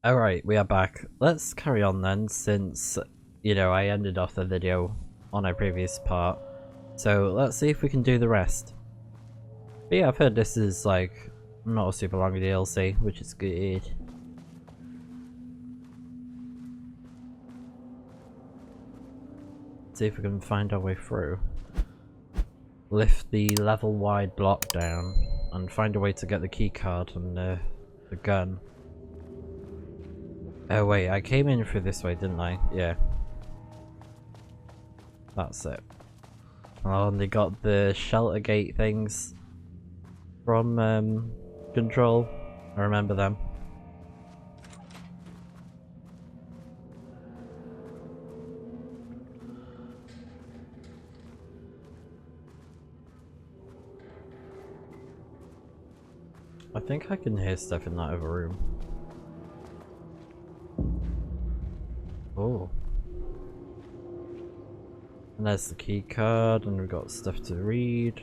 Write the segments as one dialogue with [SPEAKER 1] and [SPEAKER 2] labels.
[SPEAKER 1] Alright, we are back. Let's carry on then, since, I ended off the video on a previous part. So let's see if we can do the rest. But yeah, I've heard this is like not a super long DLC, which is good. Let's see if we can find our way through. Lift the level wide block down and find a way to get the key card and the gun. Oh wait, I came in through this way, didn't I? Yeah. That's it. Oh, and they got the shelter gate things from Control. I remember them. I think I can hear stuff in that other room. Oh. And there's the key card, and we've got stuff to read.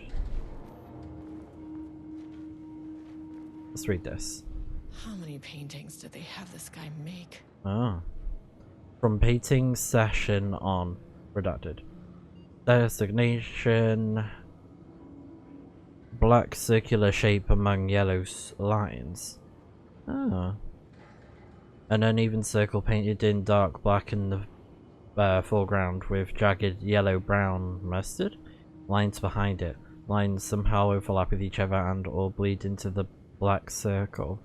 [SPEAKER 1] Let's read this.
[SPEAKER 2] How many paintings did they have this guy make?
[SPEAKER 1] Ah. From painting session on. Redacted. Designation. Black circular shape among yellow lines. Ah. An uneven circle painted in dark black in the foreground with jagged yellow-brown mustard lines behind it. Lines somehow overlap with each other and or bleed into the black circle.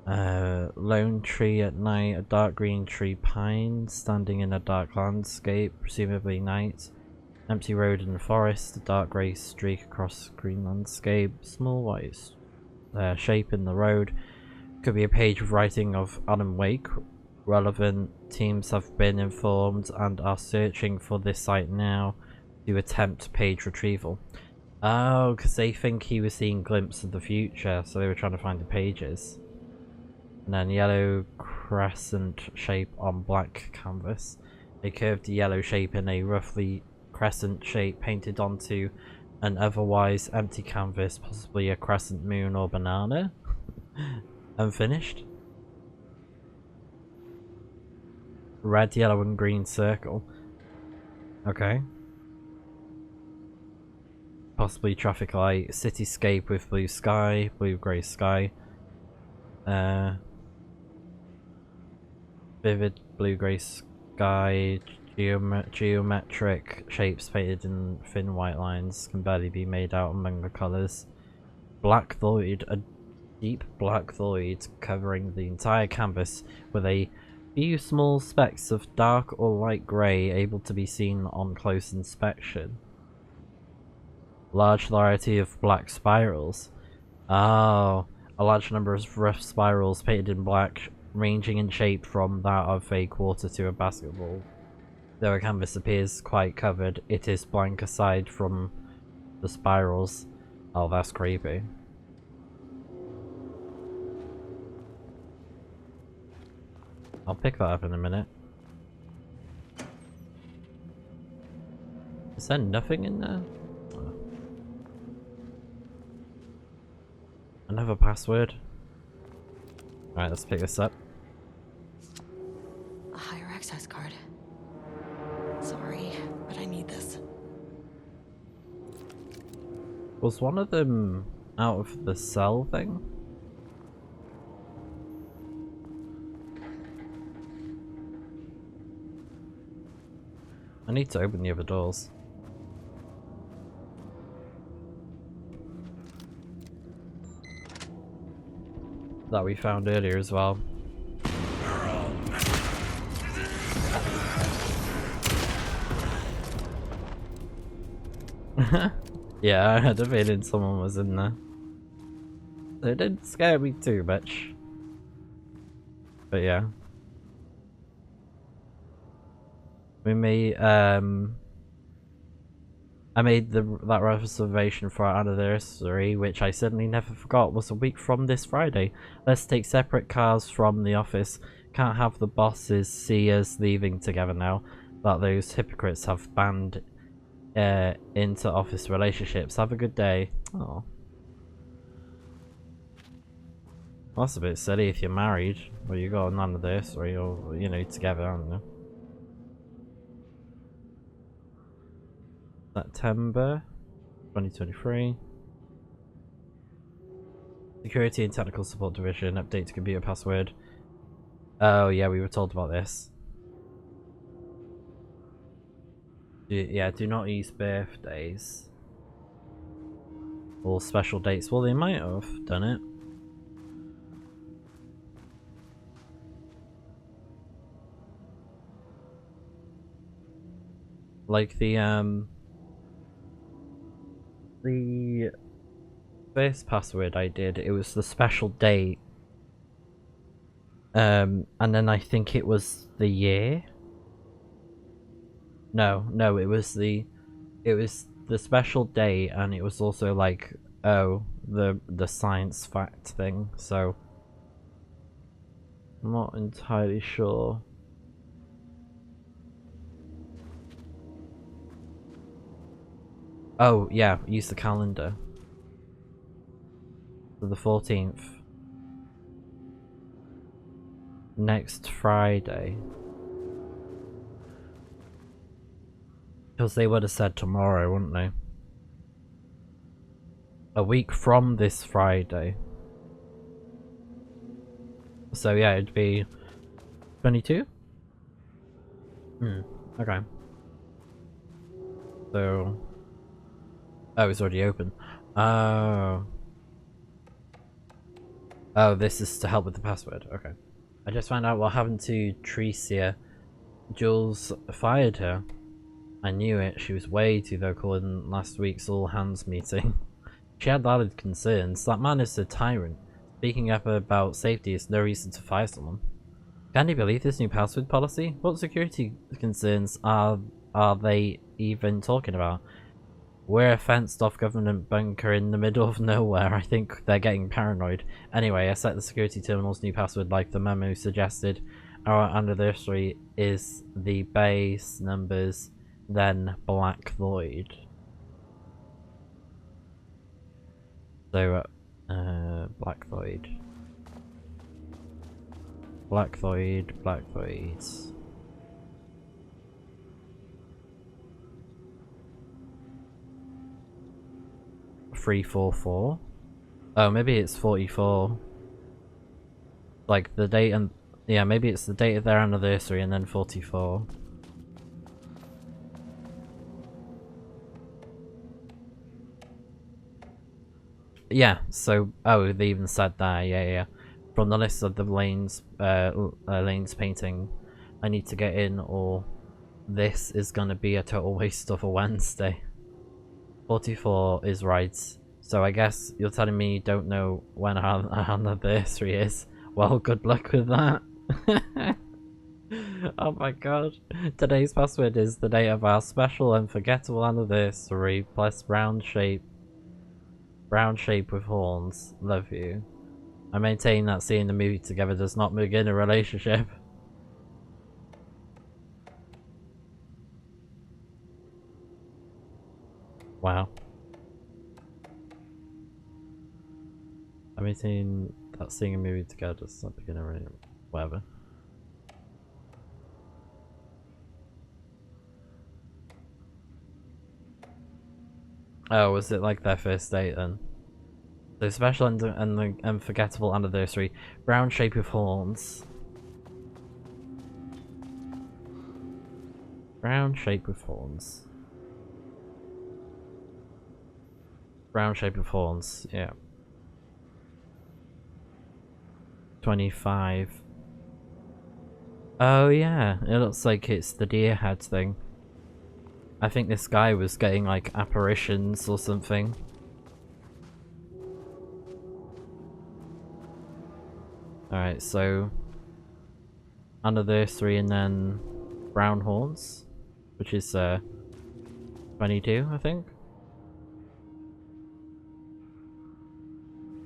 [SPEAKER 1] Lone tree at night, a dark green tree pine standing in a dark landscape, presumably night. Empty road in the forest, a dark grey streak across green landscape, small white shape in the road. Could be a page of writing of Adam Wake. Relevant teams have been informed and are searching for this site now to attempt page retrieval. Oh, because they think he was seeing glimpses of the future, so they were trying to find the pages. And then yellow crescent shape on black canvas. A curved yellow shape in a roughly crescent shape painted onto an otherwise empty canvas, possibly a crescent moon or banana. Unfinished. Red, yellow and green circle. Okay. Possibly traffic light. Cityscape with blue sky. Blue grey sky. Vivid blue grey sky. Geometric shapes painted in thin white lines can barely be made out among the colours. Black void. A deep black void covering the entire canvas with a few small specks of dark or light grey able to be seen on close inspection. Large variety of black spirals. Oh, a large number of rough spirals painted in black, ranging in shape from that of a quarter to a basketball. Though a canvas appears quite covered, it is blank aside from the spirals. Oh, that's creepy. I'll pick that up in a minute. Is there nothing in there? Oh. Another password. Alright, let's pick this up.
[SPEAKER 2] A higher access card. Sorry, but I need this.
[SPEAKER 1] Was one of them out of the cell thing? I need to open the other doors. That we found earlier as well. Yeah, I had a feeling someone was in there. It didn't scare me too much. But yeah. We made I made that reservation for our anniversary, which I certainly never forgot was a week from this Friday. Let's take separate cars from the office. Can't have the bosses see us leaving together now that those hypocrites have banned into office relationships. Have a good day. Oh. That's a bit silly if you're married, or you got an anniversary, or, you know, together, I don't know. September 2023. Security and Technical Support Division, update to computer password. Oh yeah, we were told about this. Yeah, do not use birthdays. Or special dates. Well, they might have done it. Like the first password I did, it was the special date. And then I think it was the year. No, it was the special date, and it was also like, oh, the science fact thing. So I'm not entirely sure. Oh yeah, use the calendar. So the 14th. Next Friday. Because they would have said tomorrow, wouldn't they? A week from this Friday. So yeah, it'd be 22? Okay. So... Oh, it's already open. Oh. Oh, this is to help with the password. Okay. I just found out what happened to Tricia. Jules fired her. I knew it. She was way too vocal in last week's all-hands meeting. She had valid concerns. That man is a tyrant. Speaking up about safety is no reason to fire someone. Can you believe this new password policy? What security concerns are they even talking about? We're a fenced-off government bunker in the middle of nowhere. I think they're getting paranoid. Anyway, I set the security terminal's new password like the memo suggested. Our anniversary is the base numbers, then Black Void. So, Black Void. Black Void, Black Void. 344. Oh, maybe it's 44. Like the date and yeah, maybe it's the date of their anniversary and then 44. Yeah, so oh, they even said that. Yeah. From the list of the lanes painting, I need to get in, or this is gonna be a total waste of a Wednesday. 44 is right. So I guess you're telling me you don't know when our anniversary is. Well, good luck with that. Oh my god. Today's password is the date of our special unforgettable anniversary plus round shape. Round shape with horns. Love you. I maintain that seeing the movie together does not begin a relationship. Wow. I maintain that seeing a movie together does not begin a relationship. Whatever. Oh, was it like their first date then? So special and the unforgettable anniversary. Brown shape with horns. Brown shape with horns. Brown shape of horns, yeah. 25. Oh yeah, it looks like it's the deer head thing. I think this guy was getting like apparitions or something. Alright, so anniversary and then brown horns, which is 22, I think.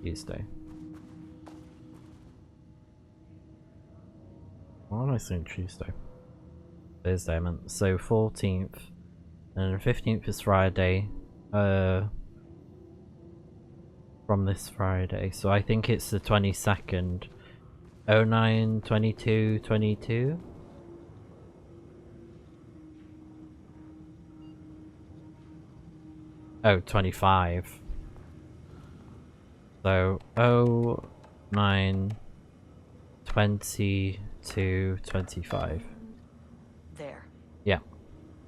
[SPEAKER 1] Tuesday. Why am I saying Tuesday? Thursday, I meant. So 14th, and then 15th is Friday. from this Friday. So I think it's the 22nd. 09 22 22. Oh, 25. So 09 22 25.
[SPEAKER 2] There.
[SPEAKER 1] Yeah,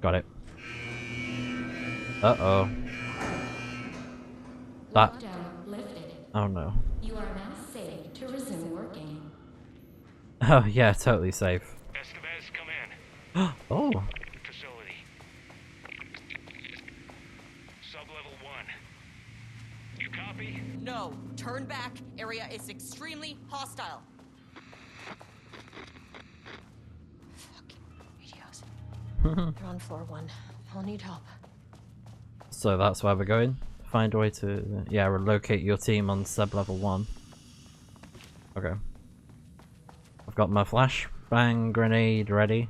[SPEAKER 1] got it. Uh-oh. That.
[SPEAKER 3] Lockdown lifted.
[SPEAKER 1] Oh no.
[SPEAKER 3] You are now safe to resume working.
[SPEAKER 1] Oh yeah, totally safe.
[SPEAKER 4] Escobez, come in.
[SPEAKER 1] Oh.
[SPEAKER 4] Facility. Sub-level 1. You copy?
[SPEAKER 2] No, turn back. Area is extremely hostile. Fucking radios. They're on floor 1. I'll need help.
[SPEAKER 1] So that's where we're going. Find a way to, yeah, relocate your team on sub-level 1. Okay. I've got my flashbang grenade ready.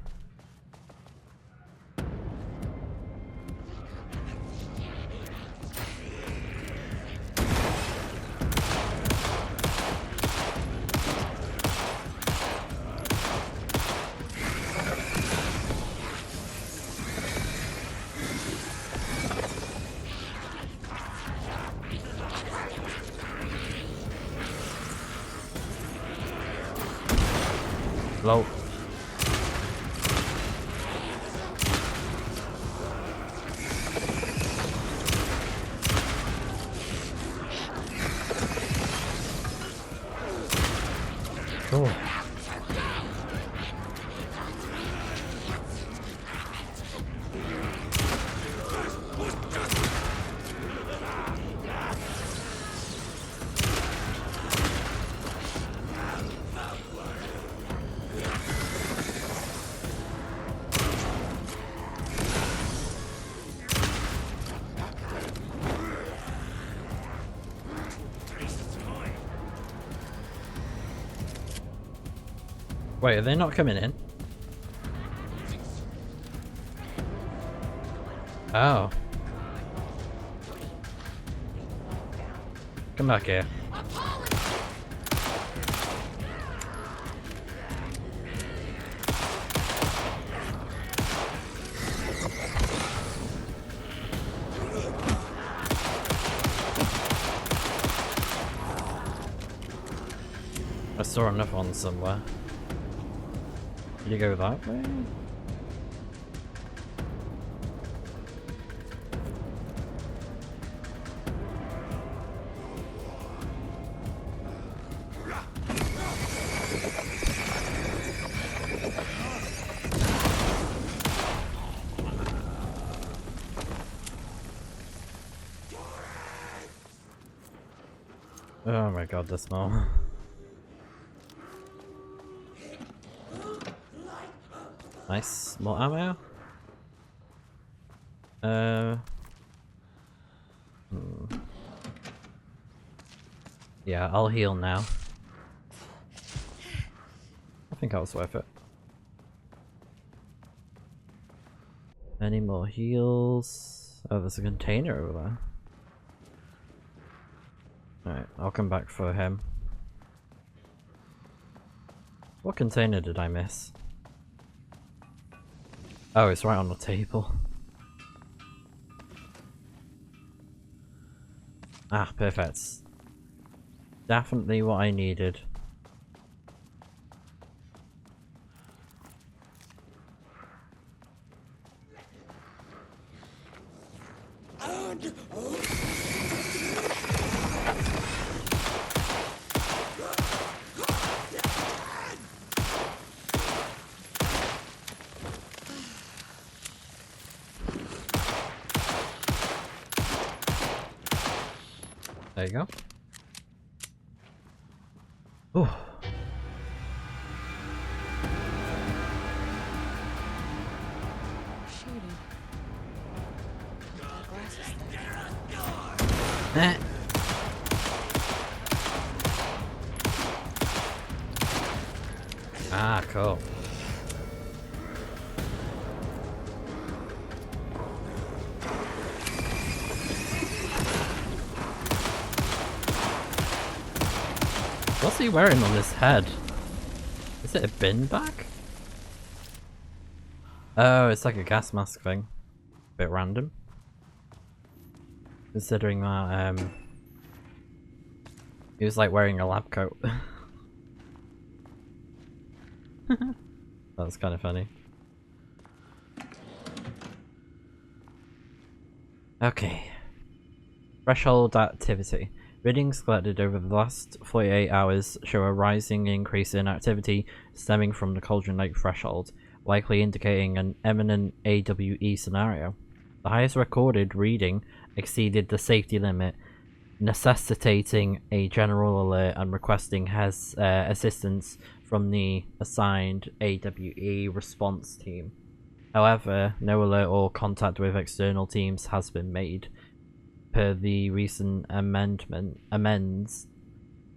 [SPEAKER 1] Low. Oh. Wait, are they not coming in? Oh. Come back here. I saw another one somewhere. Did you go that way? Oh my god, the smell. Nice, more ammo. Yeah, I'll heal now. I think that was worth it. Any more heals? Oh, there's a container over there. Alright, I'll come back for him. What container did I miss? Oh, it's right on the table. Ah, perfect. Definitely what I needed. There you go. Ooh.
[SPEAKER 2] Shooting.
[SPEAKER 1] Eh. Ah, cool. What's he wearing on his head? Is it a bin bag? Oh, it's like a gas mask thing. Bit random. Considering that, he was like wearing a lab coat. That's kind of funny. Okay. Threshold activity. Readings collected over the last 48 hours show a rising increase in activity stemming from the Cauldron Lake threshold, likely indicating an imminent AWE scenario. The highest recorded reading exceeded the safety limit, necessitating a general alert and requesting assistance from the assigned AWE response team. However, no alert or contact with external teams has been made. Per the recent amends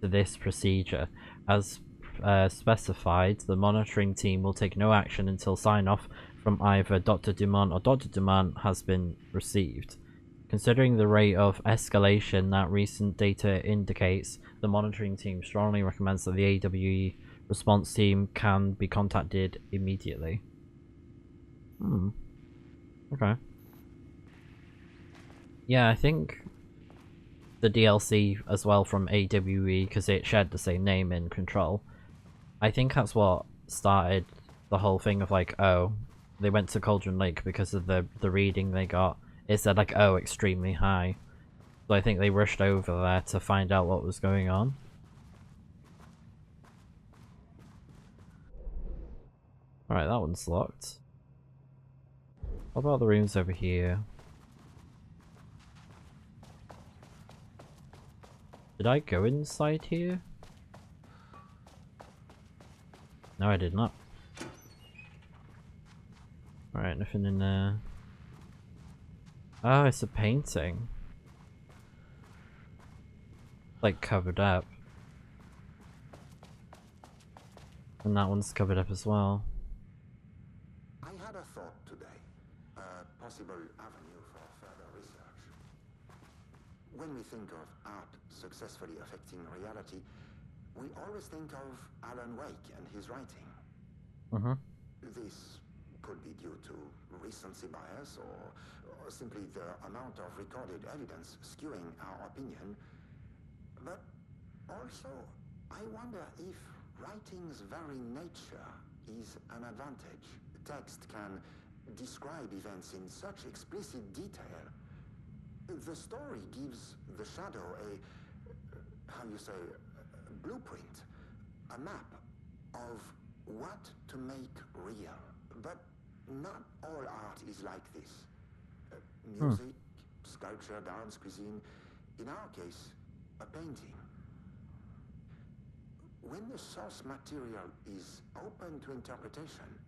[SPEAKER 1] to this procedure, as specified, the monitoring team will take no action until sign-off from either Dr. Dumont or Dr. Dumont has been received. Considering the rate of escalation that recent data indicates, the monitoring team strongly recommends that the AWE response team can be contacted immediately. Okay. Yeah, I think the DLC as well from AWE, because it shared the same name in Control, I think that's what started the whole thing of like, oh, they went to Cauldron Lake because of the reading they got. It said like, oh, extremely high. So I think they rushed over there to find out what was going on. Alright, that one's locked. What about the rooms over here? Did I go inside here? No, I did not. Alright, nothing in there. Oh, it's a painting. Like covered up. And that one's covered up as well.
[SPEAKER 5] I had a thought today. A possible avenue for further research. When we think of art successfully affecting reality, we always think of Alan Wake and his writing. This could be due to recency bias or simply the amount of recorded evidence skewing our opinion. But also, I wonder if writing's very nature is an advantage. Text can describe events in such explicit detail. The story gives the shadow a blueprint, a map of what to make real. But not all art is like this. Music, sculpture, dance, cuisine, in our case, a painting. When the source material is open to interpretation,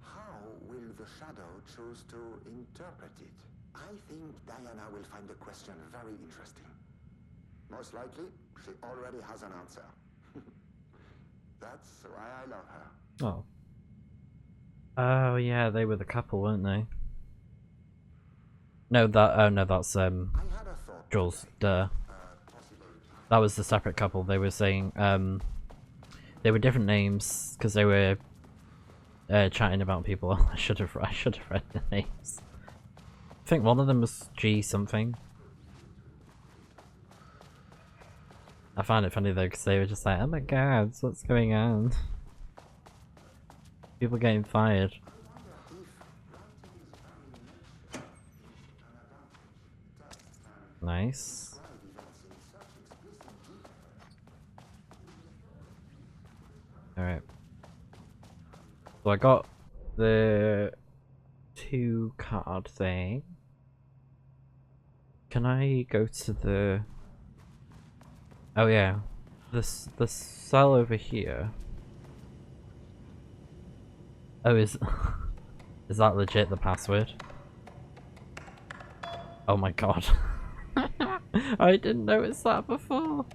[SPEAKER 5] how will the shadow choose to interpret it? I think Diana will find the question very interesting. Most likely, she already has an answer. That's why I love her.
[SPEAKER 1] Oh. Oh yeah, they were the couple, weren't they? No, that's Jules. Duh. That was the separate couple. They were saying they were different names because they were chatting about people. I should have read the names. I think one of them was G something. I found it funny though because they were just like, "Oh my god, what's going on?" People getting fired. Nice. Alright. So I got the 2 card thing. Can I go to the... Oh yeah. The cell over here. Oh, is that legit the password? Oh my god. I didn't notice that before.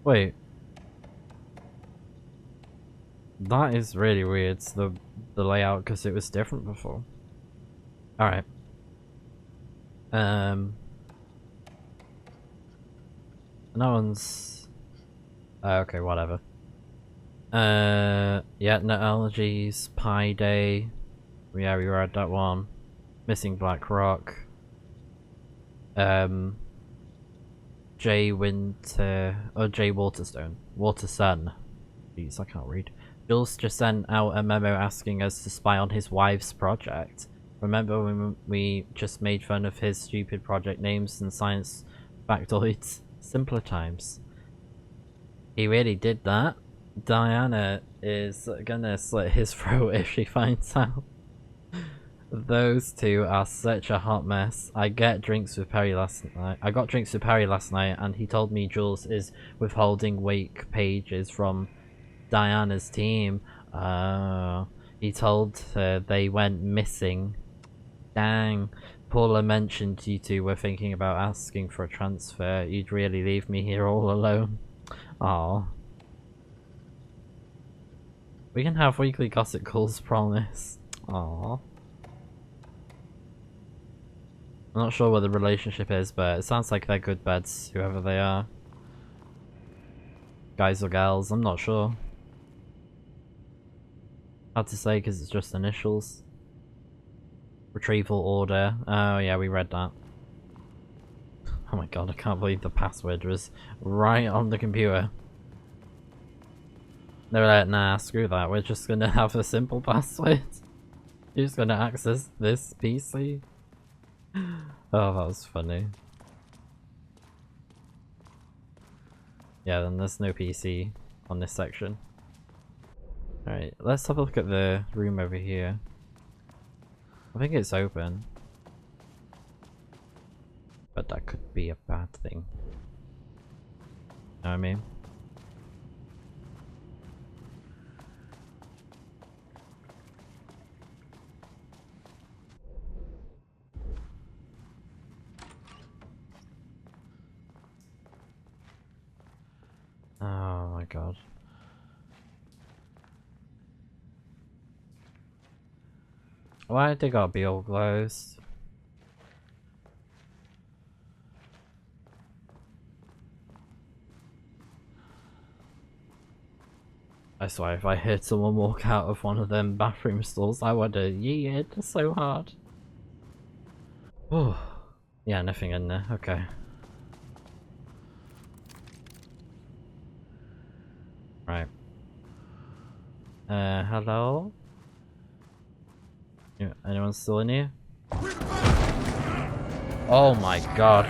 [SPEAKER 1] Wait. That is really weird, the layout, because it was different before. Alright. No one's... okay, whatever. Yeah, no allergies, Pi Day. Yeah, we read that one. Missing Black Rock. Jay Winter... oh, Jay Waterstone. Watersun. Jeez, I can't read. Jules just sent out a memo asking us to spy on his wife's project. Remember when we just made fun of his stupid project names and science factoids? Simpler times. He really did that. Diana is gonna slit his throat if she finds out. Those two are such a hot mess. I got drinks with Perry last night, and he told me Jules is withholding wake pages from Diana's team. He told her they went missing. Dang. Paula mentioned you two were thinking about asking for a transfer. You'd really leave me here all alone. Aw. We can have weekly gossip calls, promise. Aw. I'm not sure what the relationship is, but it sounds like they're good buds, whoever they are. Guys or gals, I'm not sure. Hard to say because it's just initials. Retrieval order. Oh yeah, we read that. Oh my god, I can't believe the password was right on the computer. They were like, nah, screw that, we're just gonna have a simple password. You're just gonna access this PC? Oh, that was funny. Yeah, then there's no PC on this section. Alright, let's have a look at the room over here. I think it's open. But that could be a bad thing. Know what I mean? Oh my god. Why they gotta be all closed? I swear if I heard someone walk out of one of them bathroom stalls, I would have yeeted so hard. Oh, yeah, nothing in there, okay. Right. Hello? Anyone still in here? Oh my god.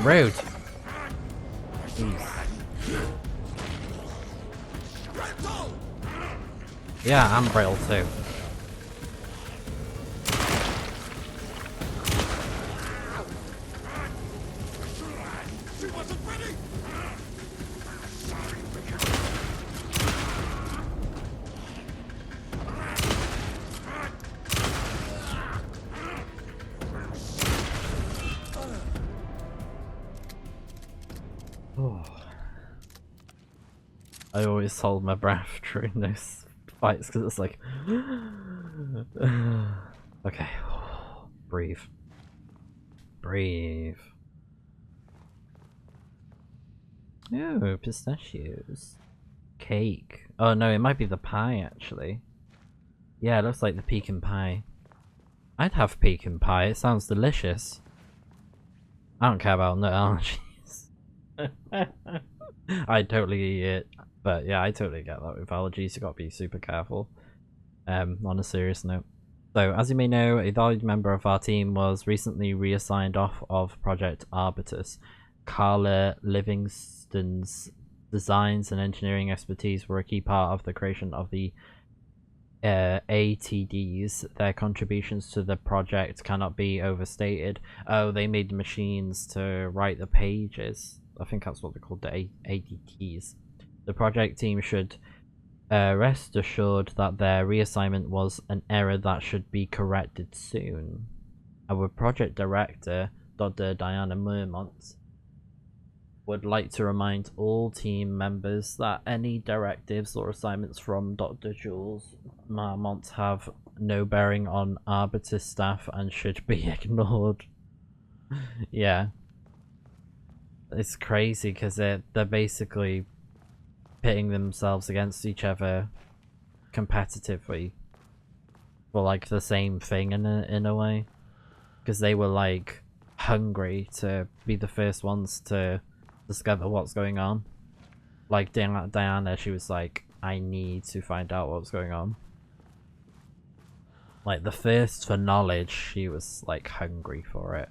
[SPEAKER 1] Rude. Jeez. Yeah, I'm brittle too. I always hold my breath during those fights because it's like okay. Breathe. Breathe. Oh, pistachios. Cake. Oh no, it might be the pie actually. Yeah, it looks like the pecan pie. I'd have pecan pie, it sounds delicious. I don't care about nut allergies. I'd totally eat it. But yeah, I totally get that with allergies, you gotta be super careful. On a serious note. So, as you may know, a valued member of our team was recently reassigned off of Project Arbitus. Carla Livingston's designs and engineering expertise were a key part of the creation of the ATDs. Their contributions to the project cannot be overstated. Oh, they made machines to write the pages. I think that's what they're called, the ADTs. The project team should rest assured that their reassignment was an error that should be corrected soon. Our project director, Dr. Diana Mermont, would like to remind all team members that any directives or assignments from Dr. Jules Marmont have no bearing on Arbitus staff and should be ignored. Yeah. It's crazy because they're basically pitting themselves against each other competitively for like the same thing in a way, because they were like hungry to be the first ones to discover what's going on. Like Diana, she was like, I need to find out what's going on. Like the thirst for knowledge, she was like hungry for it.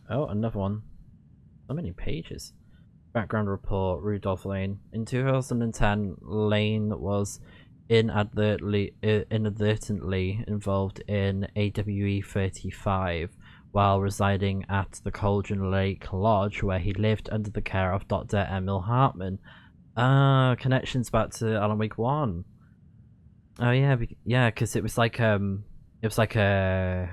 [SPEAKER 1] Oh, another one. So many pages. Background report, Rudolph Lane. In 2010, Lane was inadvertently involved in AWE 35 while residing at the Cauldron Lake Lodge, where he lived under the care of Dr. Emil Hartman. Ah, connections back to Alan Wake 1. Oh yeah, yeah, because it was like a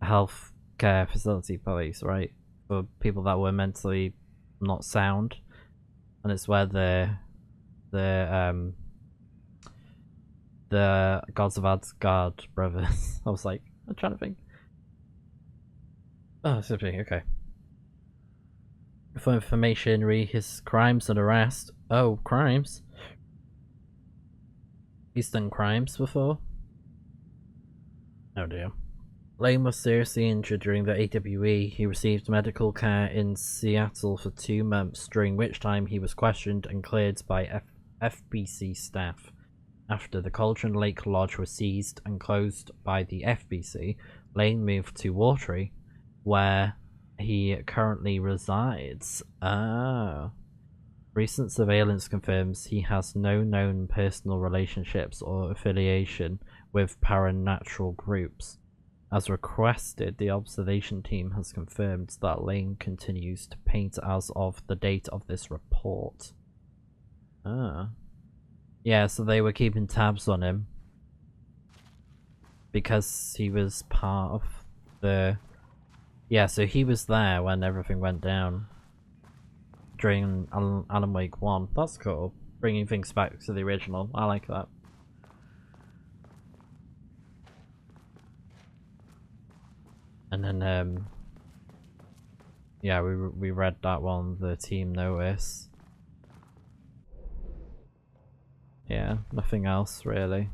[SPEAKER 1] health care facility police, right? For people that were mentally not sound. And it's where the Gods of Asgard brothers. I was like, I'm trying to think. Oh, simply okay. For information, read his crimes and arrest. Oh, crimes. He's done crimes before. Oh dear. Lane was seriously injured during the AWE. He received medical care in Seattle for 2 months, during which time he was questioned and cleared by FBC staff. After the Cauldron Lake Lodge was seized and closed by the FBC, Lane moved to Watery, where he currently resides. Ah. Recent surveillance confirms he has no known personal relationships or affiliation with paranatural groups. As requested, the observation team has confirmed that Lane continues to paint as of the date of this report. Ah. Yeah, so they were keeping tabs on him because he was part of the... Yeah, so he was there when everything went down during Alan Wake 1. That's cool. Bringing things back to the original. I like that. And then, yeah, we read that one, the team notice. Yeah, nothing else really.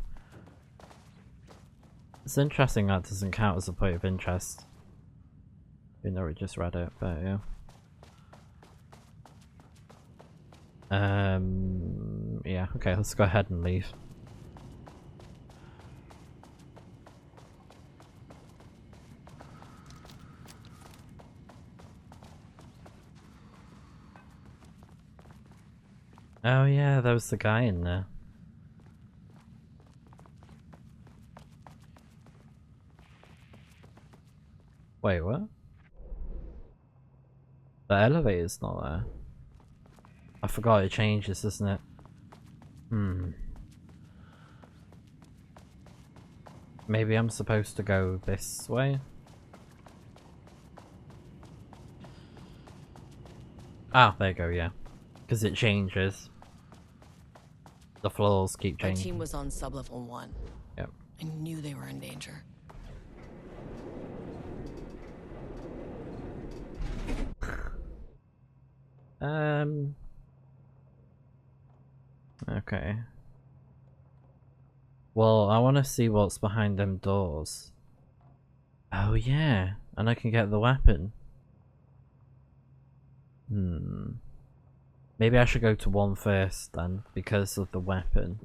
[SPEAKER 1] It's interesting that doesn't count as a point of interest. Even though we just read it, but yeah. Yeah, okay, let's go ahead and leave. Oh yeah, there was the guy in there. Wait, what? The elevator's not there. I forgot it changes, doesn't it? Maybe I'm supposed to go this way? Ah, there you go, yeah. Because it changes. The floors keep
[SPEAKER 2] Our
[SPEAKER 1] changing.
[SPEAKER 2] team was on sublevel 1.
[SPEAKER 1] Yep.
[SPEAKER 2] I knew they were in danger.
[SPEAKER 1] Okay. Well, I want to see what's behind them doors. Oh yeah, and I can get the weapon. Maybe I should go to 1 first then, because of the weapon.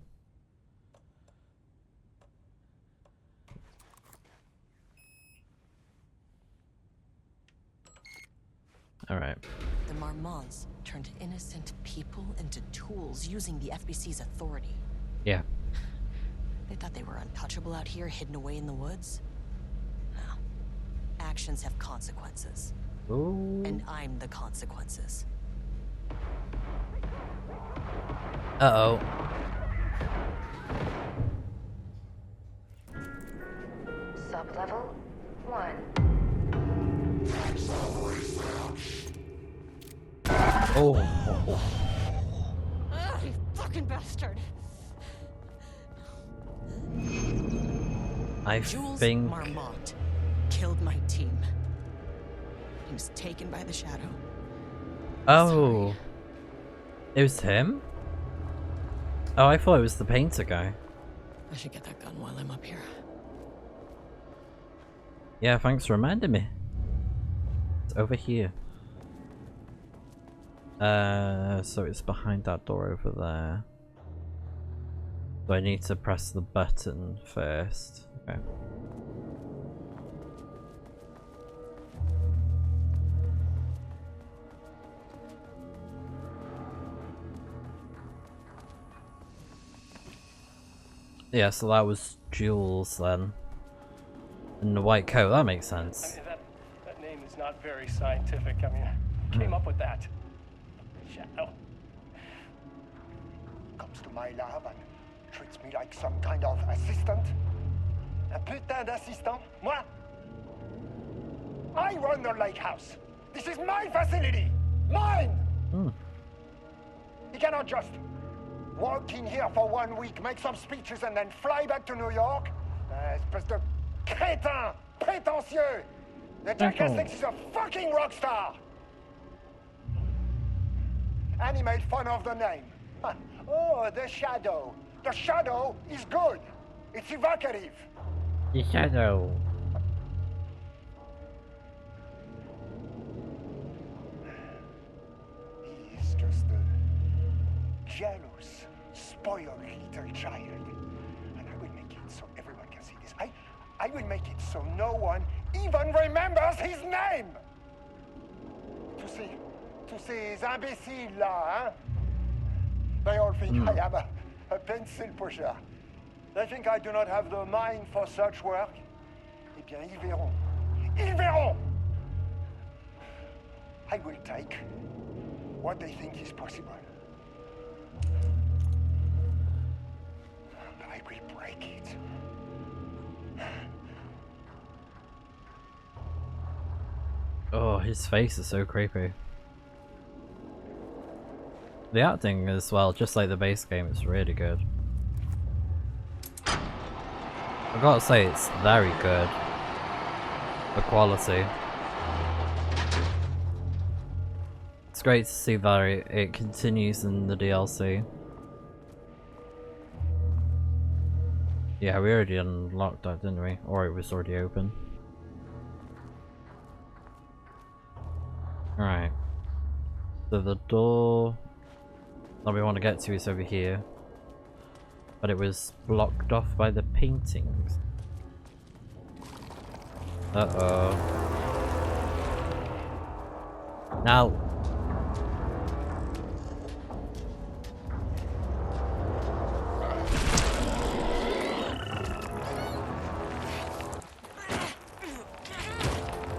[SPEAKER 1] Alright.
[SPEAKER 2] The Marmonts turned innocent people into tools using the FBC's authority.
[SPEAKER 1] Yeah.
[SPEAKER 2] They thought they were untouchable out here, hidden away in the woods. No. Actions have consequences.
[SPEAKER 1] Ooh.
[SPEAKER 2] And I'm the consequences.
[SPEAKER 1] Uh-oh.
[SPEAKER 6] Sublevel 1.
[SPEAKER 1] Oh.
[SPEAKER 2] fucking bastard.
[SPEAKER 1] I
[SPEAKER 2] Jules
[SPEAKER 1] think...
[SPEAKER 2] Marmont killed my team. He was taken by the shadow.
[SPEAKER 1] Oh. It was him? Oh, I thought it was the painter guy.
[SPEAKER 2] I should get that gun while I'm up here.
[SPEAKER 1] Yeah, thanks for reminding me. It's over here. So it's behind that door over there. So I need to press the button first. Okay. Yeah, so that was Jules then. In the white coat, that makes sense.
[SPEAKER 7] I mean, that name is not very scientific. I mean, who came up with that? Shadow.
[SPEAKER 8] Comes to my lab and treats me like some kind of assistant. Un putain d'assistant? Moi? I run the lake house. This is my facility. Mine! He cannot just walk in here for 1 week, make some speeches, and then fly back to New York. Espèce de crétin, prétentieux. The jackass thinks he's a fucking rock star. And he made fun of the name. Oh, the Shadow. The Shadow is good. It's evocative.
[SPEAKER 1] The shadow.
[SPEAKER 8] He is just a jealous, spoiled little child. And I will make it so everyone can see this. I will make it so no one even remembers his name. To ces imbéciles là, hein? They all think I am a pencil pusher. They think I do not have the mind for such work. Eh bien, ils verront. Ils verront! I will take what they think is possible. But I will break it.
[SPEAKER 1] Oh, his face is so creepy. The acting as well, just like the base game, is really good. I gotta say, it's very good. The quality. It's great to see that it continues in the DLC. Yeah, we already unlocked that, didn't we? Or it was already open. Alright. So the door that we want to get to is over here. But it was blocked off by the paintings. Uh-oh. Now.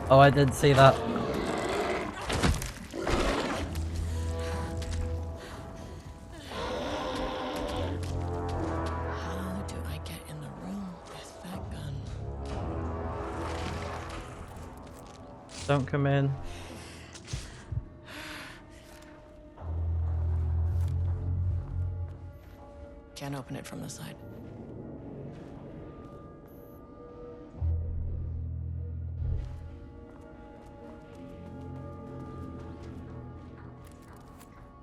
[SPEAKER 1] Oh, I didn't see that. Don't come in.
[SPEAKER 2] Can't open it from the side.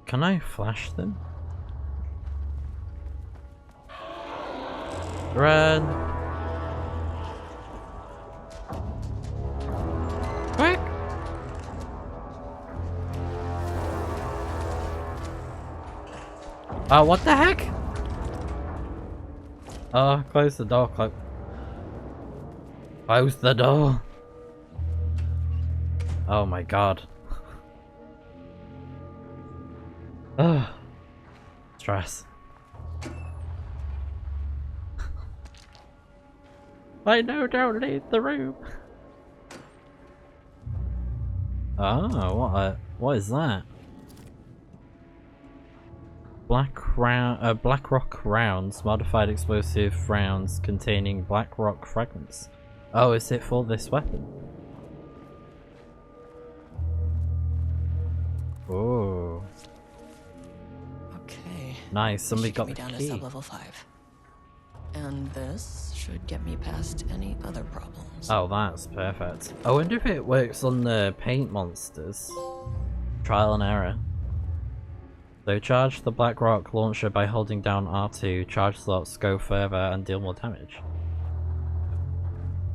[SPEAKER 1] Can I flash them? Run! Quick! Oh, what the heck? Oh, close the door, close the door. Oh my god. Ugh. Stress. I know, don't leave the room. Oh, what is that? Black rock rounds, modified explosive rounds containing black rock fragments. Oh, is it for this weapon? Oh.
[SPEAKER 2] Okay.
[SPEAKER 1] Nice, somebody
[SPEAKER 2] Should
[SPEAKER 1] got
[SPEAKER 2] get
[SPEAKER 1] the
[SPEAKER 2] me down
[SPEAKER 1] key.
[SPEAKER 2] to sub-level 5. And this should get me past any other problems.
[SPEAKER 1] Oh, that's perfect. I wonder if it works on the paint monsters. Trial and error. So charge the Blackrock launcher by holding down R2. Charge slots go further and deal more damage.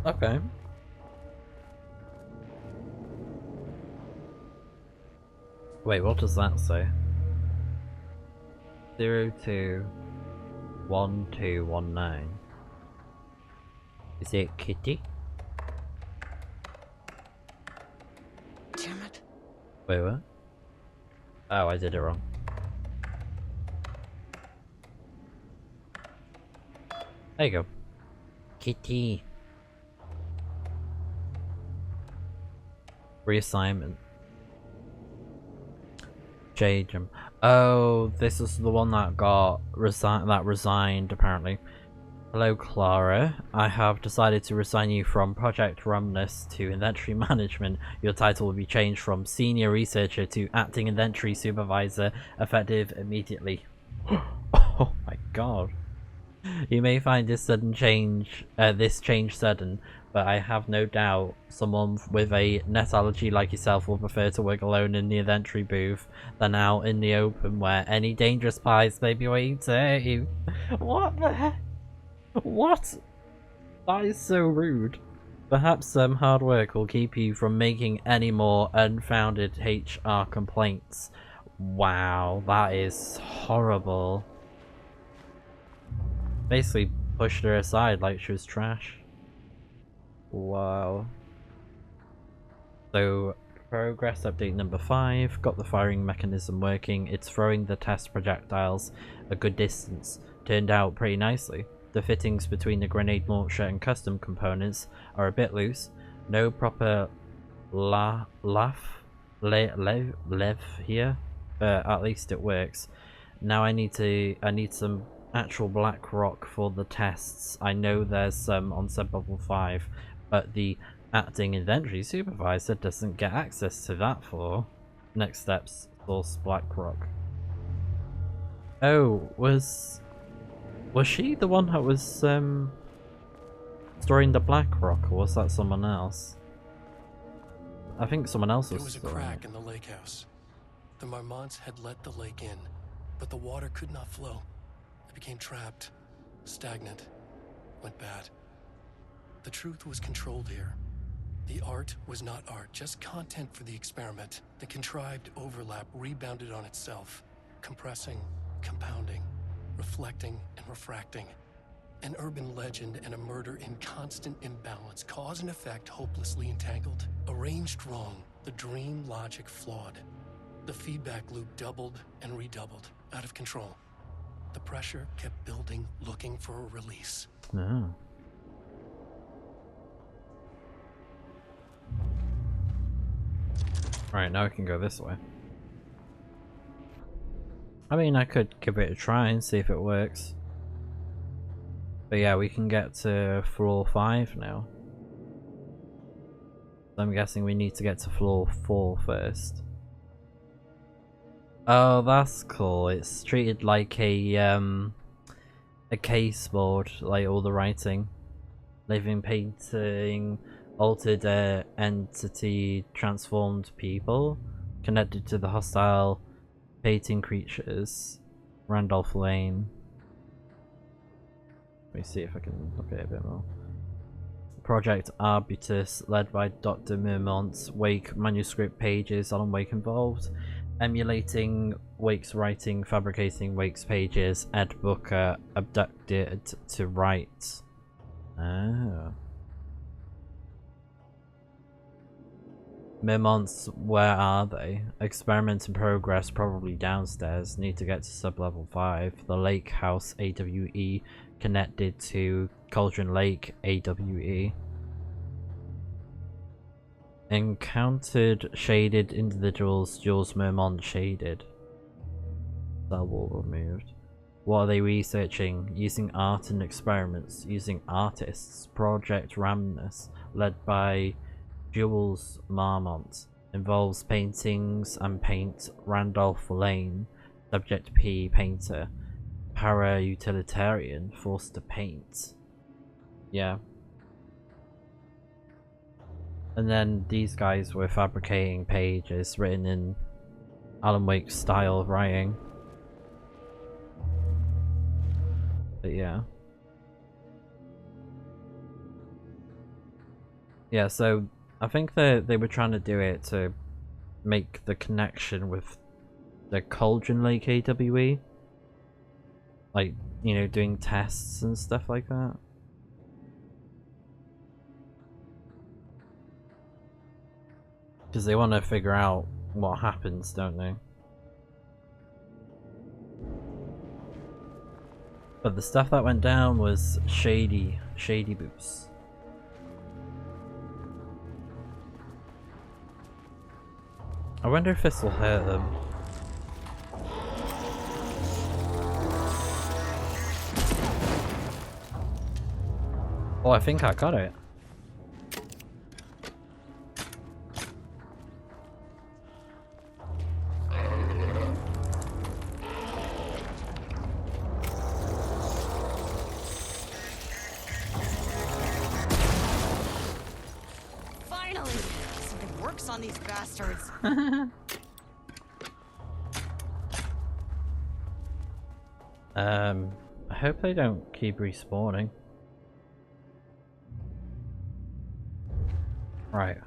[SPEAKER 1] Okay. Wait, what does that say? 021219. Is it Kitty?
[SPEAKER 2] Damn it.
[SPEAKER 1] Wait, what? Oh, I did it wrong. There you go. Kitty. Reassignment. Jadem. Oh, this is the one that got resigned apparently. Hello Clara, I have decided to resign you from Project Rumnus to Inventory Management. Your title will be changed from Senior Researcher to Acting Inventory Supervisor, effective immediately. Oh my god. You may find this change sudden, but I have no doubt someone with a net allergy like yourself will prefer to work alone in the inventory booth than out in the open where any dangerous spies may be waiting to hurt you. What the heck? What? That is so rude. Perhaps some hard work will keep you from making any more unfounded HR complaints. Wow, that is horrible. Basically pushed her aside like she was trash. Wow. So, progress update number 5. Got the firing mechanism working. It's throwing the test projectiles a good distance. Turned out pretty nicely. The fittings between the grenade launcher and custom components are a bit loose. No proper lev here, but at least it works. Now I need some actual black rock for the tests. I know there's some on sub-level 5, but the acting inventory supervisor doesn't get access to that floor. Next steps, source black rock. Oh, was she the one that was storing the black rock, or was that someone else? I think someone else was.
[SPEAKER 7] There was a crack in the lake house. The Marmonts had let the lake in, but the water could not flow. It became trapped, stagnant, went bad. The truth was controlled here. The art was not art, just content for the experiment. The contrived overlap rebounded on itself, compressing, compounding, reflecting and refracting. An urban legend and a murder in constant imbalance, cause and effect hopelessly entangled. Arranged wrong, the dream logic flawed. The feedback loop doubled and redoubled, out of control. The pressure kept building, looking for a release.
[SPEAKER 1] Oh. Right, now I can go this way. I mean, I could give it a try and see if it works. But yeah, we can get to floor 5 now. So I'm guessing we need to get to floor 4 first. Oh, that's cool. It's treated like a case board, like all the writing. Living painting, altered entity, transformed people, connected to the hostile painting creatures. Randolph Lane. Let me see if I can look at it a bit more. Project Arbutus, led by Dr. Mermont's Wake manuscript pages, Alan Wake involved. Emulating Wake's writing, fabricating Wake's pages, Ed Booker abducted to write. Oh. Mermont's, where are they? Experiment in progress, probably downstairs. Need to get to sub-level 5. The Lake House AWE connected to Cauldron Lake AWE. Encountered shaded individuals, Jules Mermont shaded. Cell wall removed. What are they researching? Using art and experiments. Using artists. Project Ramnus, led by Jules Marmont. Involves paintings and paint. Randolph Lane. Subject P. Painter. para-utilitarian forced to paint. Yeah. And then these guys were fabricating pages written in Alan Wake's style of writing. But yeah. Yeah, so I think they were trying to do it to make the connection with the Cauldron Lake AWE. Like, you know, doing tests and stuff like that. Because they want to figure out what happens, don't they? But the stuff that went down was shady boots. I wonder if this will hurt them. Oh, I think I got it.
[SPEAKER 2] Finally! Something works on these bastards.
[SPEAKER 1] I hope they don't keep respawning. Right.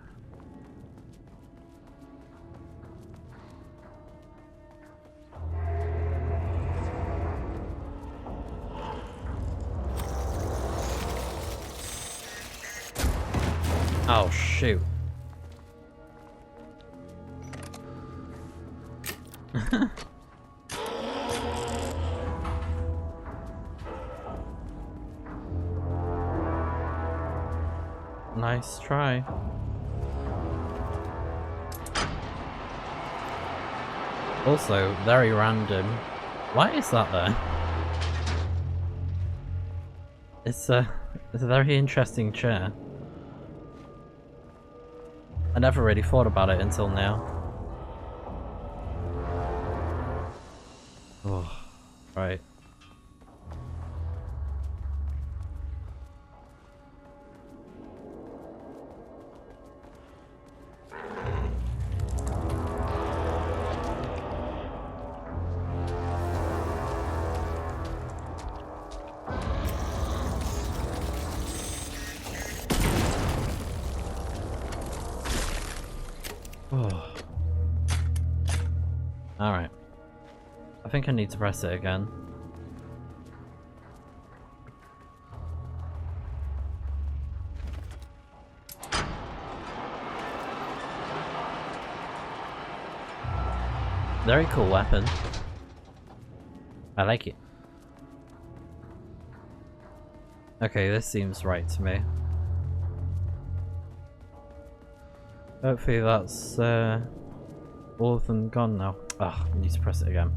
[SPEAKER 1] Oh shoot. Nice try. Also, very random. Why is that there? It's a very interesting chair. I never really thought about it until now. Oh, right. Oh. Alright. I think I need to press it again. Very cool weapon. I like it. Okay, this seems right to me. Hopefully that's all of them gone now. Ugh, I need to press it again.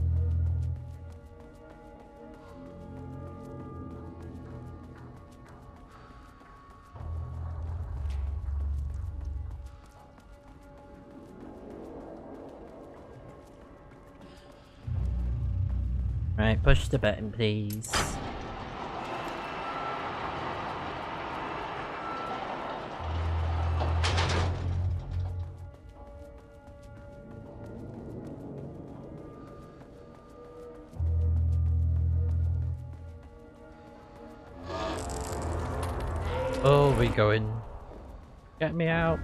[SPEAKER 1] Right, push the button please. Oh, we going. Get me out.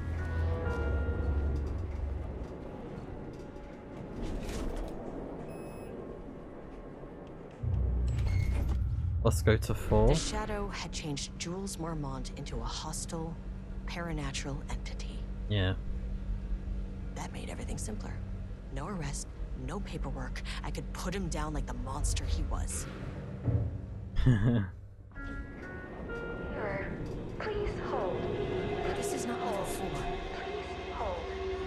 [SPEAKER 1] Let's go to 4.
[SPEAKER 2] The Shadow had changed Jules Marmont into a hostile, paranatural entity.
[SPEAKER 1] Yeah.
[SPEAKER 2] That made everything simpler. No arrest, no paperwork. I could put him down like the monster he was.
[SPEAKER 6] Please hold.
[SPEAKER 2] This is not level 4.
[SPEAKER 6] Please hold.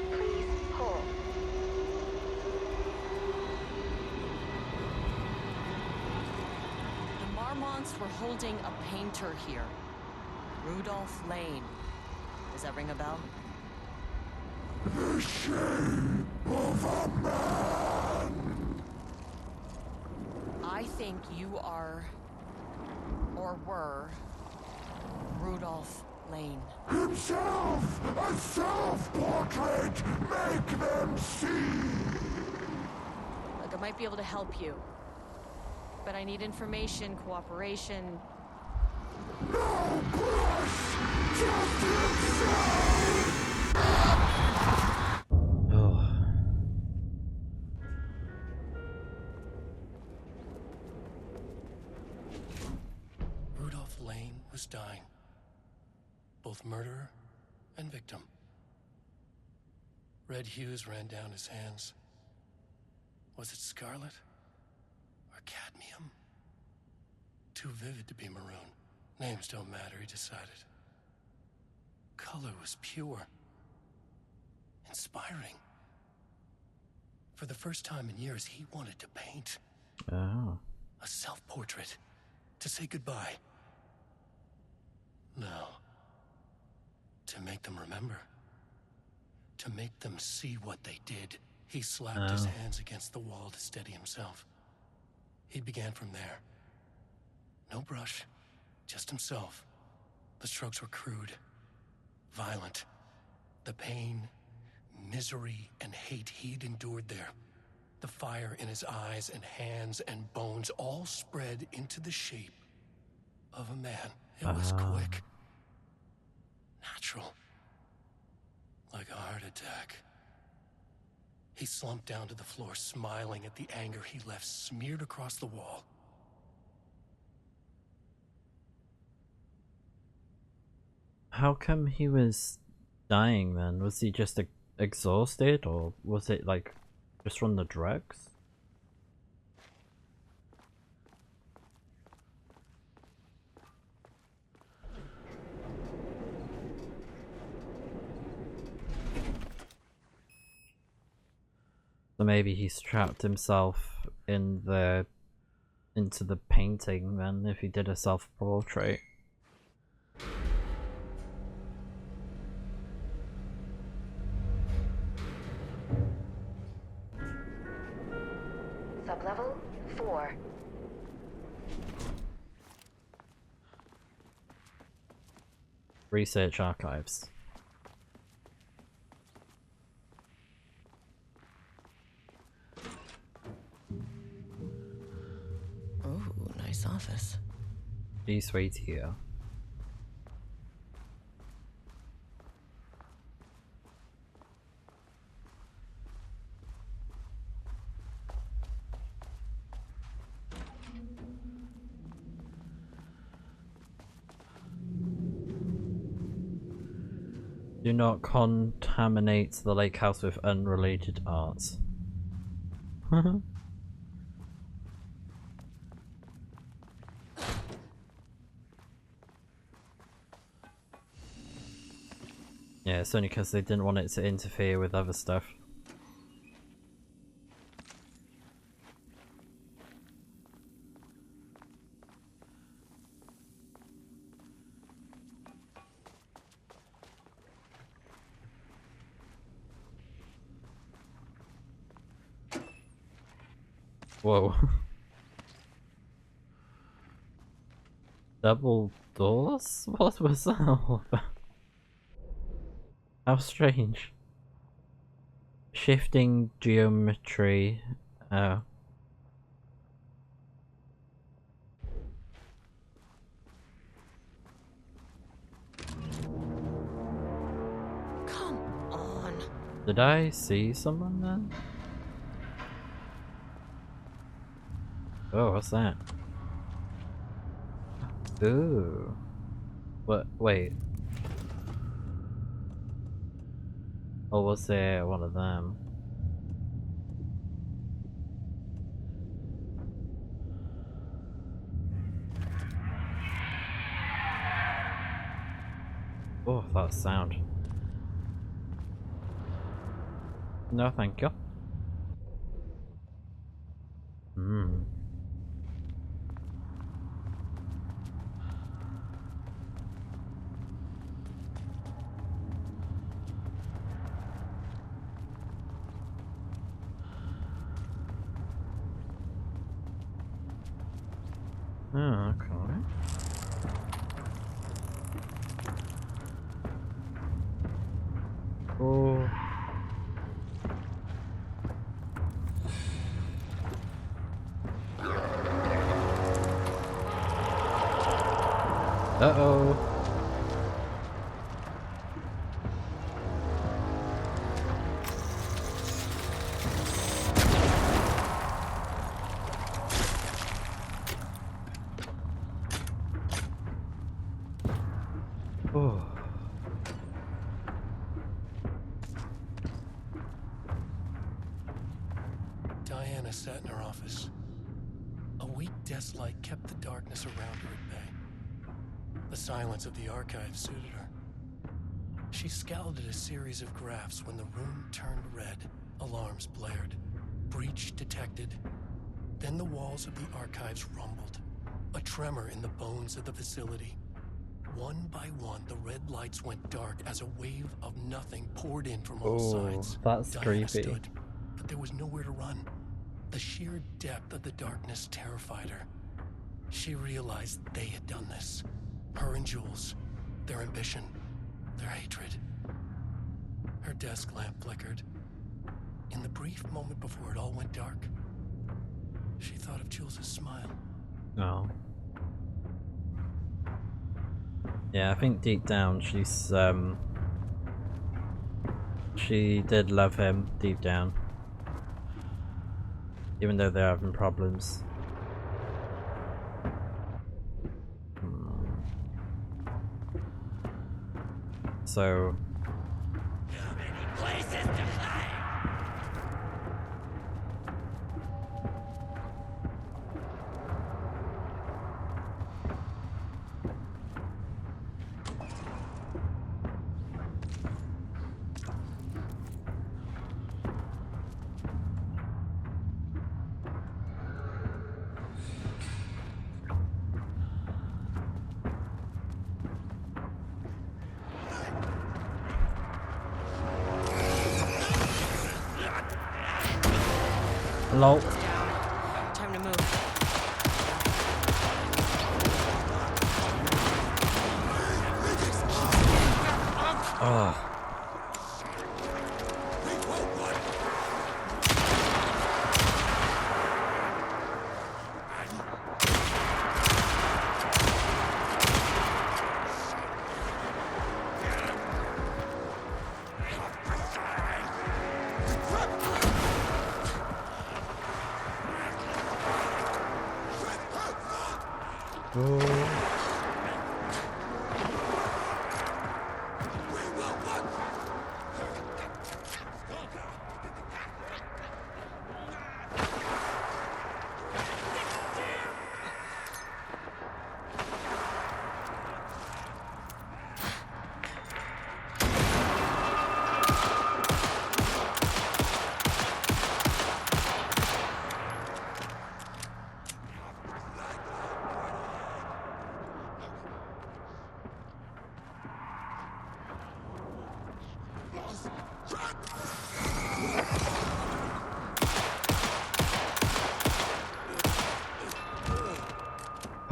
[SPEAKER 6] Please hold.
[SPEAKER 2] The Marmonts were holding a painter here. Rudolph Lane. Does that ring a bell?
[SPEAKER 5] The shape of a man.
[SPEAKER 2] I think you are, or were, Rudolph Lane.
[SPEAKER 8] Himself! A self-portrait! Make them see!
[SPEAKER 2] Look, I might be able to help you. But I need information, cooperation.
[SPEAKER 8] No push! Just himself!
[SPEAKER 1] Oh.
[SPEAKER 7] Rudolph Lane was dying. Both murderer and victim. Red hues ran down his hands. Was it scarlet? Or cadmium? Too vivid to be maroon. Names don't matter, he decided. Color was pure. Inspiring. For the first time in years, he wanted to paint.
[SPEAKER 1] Oh.
[SPEAKER 7] A self-portrait. To say goodbye. No. To make them remember. To make them see what they did. He slapped his hands against the wall to steady himself. He began from there. No brush, just himself. The strokes were crude, violent. The pain, misery, and hate he'd endured there. The fire in his eyes and hands and bones all spread into the shape of a man. It was quick. Natural. Like a heart attack. He slumped down to the floor, smiling at the anger he left smeared across the wall.
[SPEAKER 1] How come he was dying then? Was he just exhausted, or was it like just from the drugs? So maybe he's trapped himself in into the painting then, if he did a self-portrait.
[SPEAKER 6] Sublevel 4.
[SPEAKER 1] Research archives.
[SPEAKER 2] Ooh, nice office.
[SPEAKER 1] Please wait here. Do not contaminate the lake house with unrelated arts. Yeah, it's only because they didn't want it to interfere with other stuff. Whoa. Double doors? What was that all about? How strange. Shifting geometry. Oh.
[SPEAKER 2] Come on.
[SPEAKER 1] Did I see someone then? Oh, what's that? Ooh. What? Wait. Or was there one of them? Oh, that sound. No, thank you. Hmm. Oh, okay. Oh. Uh-oh. Oh.
[SPEAKER 7] Diana sat in her office. A weak desk light kept the darkness around her at bay. The silence of the archive suited her. She scowled at a series of graphs when the room turned red. Alarms blared. Breach detected. Then the walls of the archives rumbled. A tremor in the bones of the facility. One by one, the red lights went dark as a wave of nothing poured in from all sides.
[SPEAKER 1] That's
[SPEAKER 7] Diana
[SPEAKER 1] creepy.
[SPEAKER 7] stood, but there was nowhere to run. The sheer depth of the darkness terrified her. She realized they had done this. Her and Jules. Their ambition. Their hatred. Her desk lamp flickered. In the brief moment before it all went dark, she thought of Jules' smile.
[SPEAKER 1] Oh. Yeah, I think deep down she did love him deep down. Even though they're having problems. So lol.
[SPEAKER 2] Time to move.
[SPEAKER 1] Oh.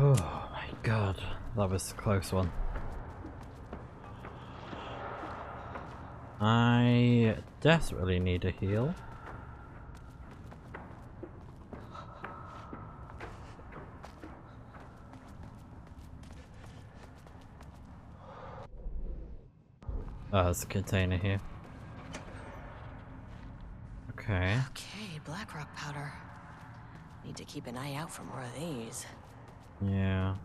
[SPEAKER 1] Oh my god, that was a close one. I desperately need a heal. Oh, there's a container here. Okay.
[SPEAKER 2] Okay, Blackrock powder. Need to keep an eye out for more of these.
[SPEAKER 1] Yeah.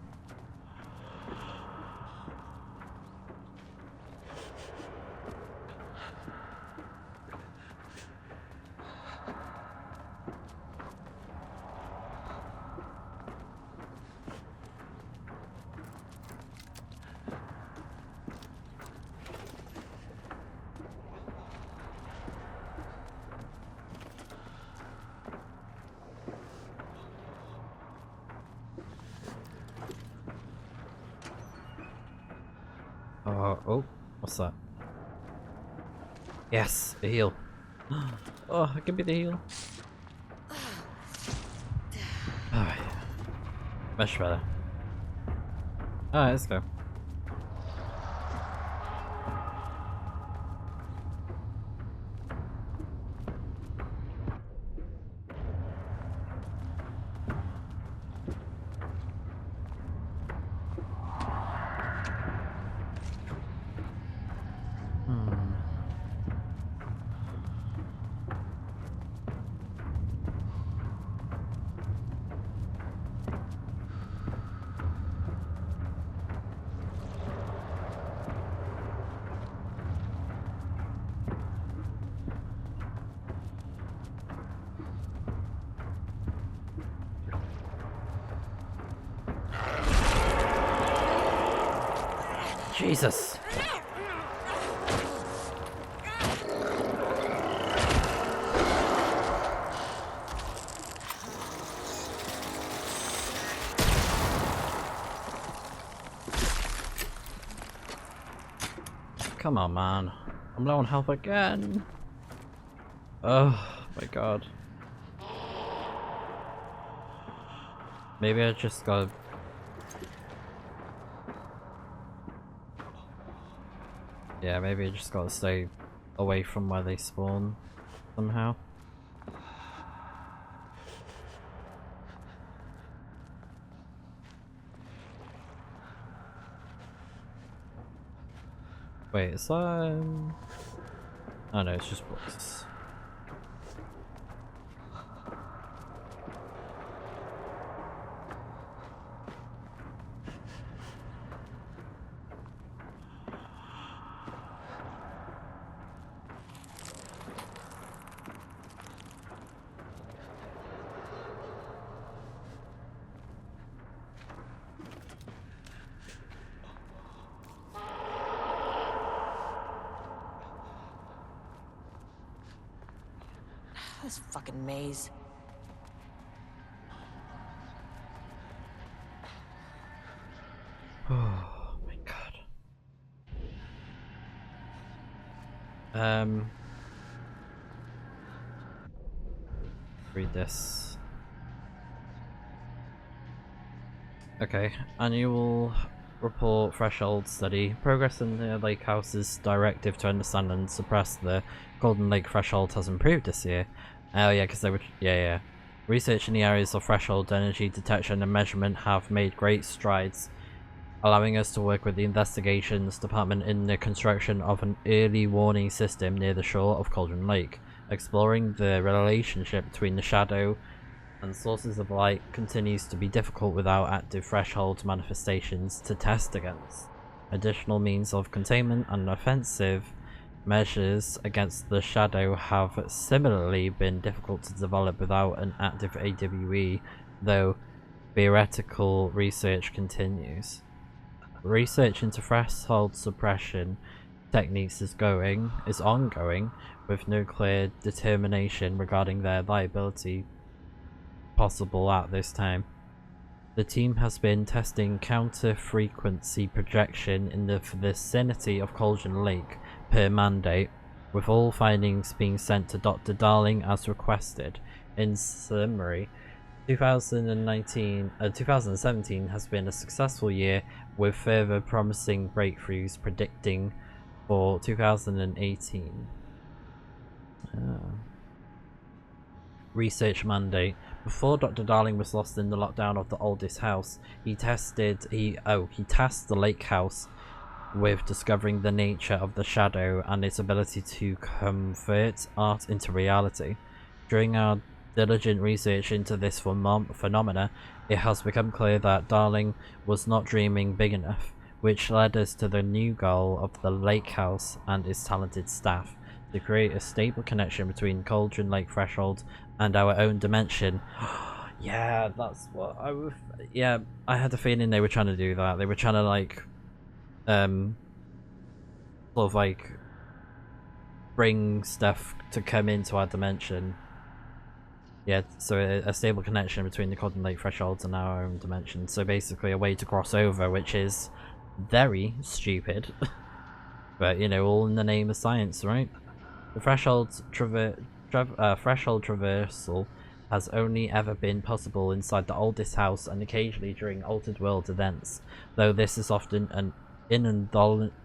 [SPEAKER 1] Oh, what's that? Yes, a heal. Oh, give me the heal. Oh, yeah. Much better. Alright, let's go. Jesus. Come on, man. I'm low on health again. Oh my god. Maybe I just gotta... Yeah, maybe I just gotta stay away from where they spawn somehow. Wait, is that... Oh no, it's just books.
[SPEAKER 2] This fucking maze.
[SPEAKER 1] Oh my god. Read this. Okay, annual report threshold study. Progress in the Lake House's directive to understand and suppress the Golden Lake threshold has improved this year. Oh yeah, because they were... yeah. Research in the areas of threshold energy detection and measurement have made great strides, allowing us to work with the investigations department in the construction of an early warning system near the shore of Cauldron Lake. Exploring the relationship between the shadow and sources of light continues to be difficult without active threshold manifestations to test against. Additional means of containment and offensive measures against the shadow have similarly been difficult to develop without an active AWE, though theoretical research continues. Research into threshold suppression techniques is ongoing, with no clear determination regarding their viability possible at this time. The team has been testing counter-frequency projection in the vicinity of Cauldron Lake per mandate, with all findings being sent to Dr. Darling as requested. In summary, 2017 has been a successful year, with further promising breakthroughs predicting for 2018. Research mandate. Before Dr. Darling was lost in the lockdown of the oldest house, he tasked the Lake House with discovering the nature of the shadow and its ability to convert art into reality. During our diligent research into this phenomena, it has become clear that Darling was not dreaming big enough, which led us to the new goal of the Lake House and its talented staff, to create a stable connection between Cauldron Lake threshold and our own dimension. Yeah, that's what I was... Yeah, I had a feeling they were trying to do that. They were trying to, like, sort of, like, bring stuff to come into our dimension. Yeah, so a stable connection between the Cauldron Lake thresholds and our own dimension. So basically a way to cross over, which is very stupid. But, you know, all in the name of science, right? The threshold traversal has only ever been possible inside the oldest house and occasionally during altered world events, though this is often an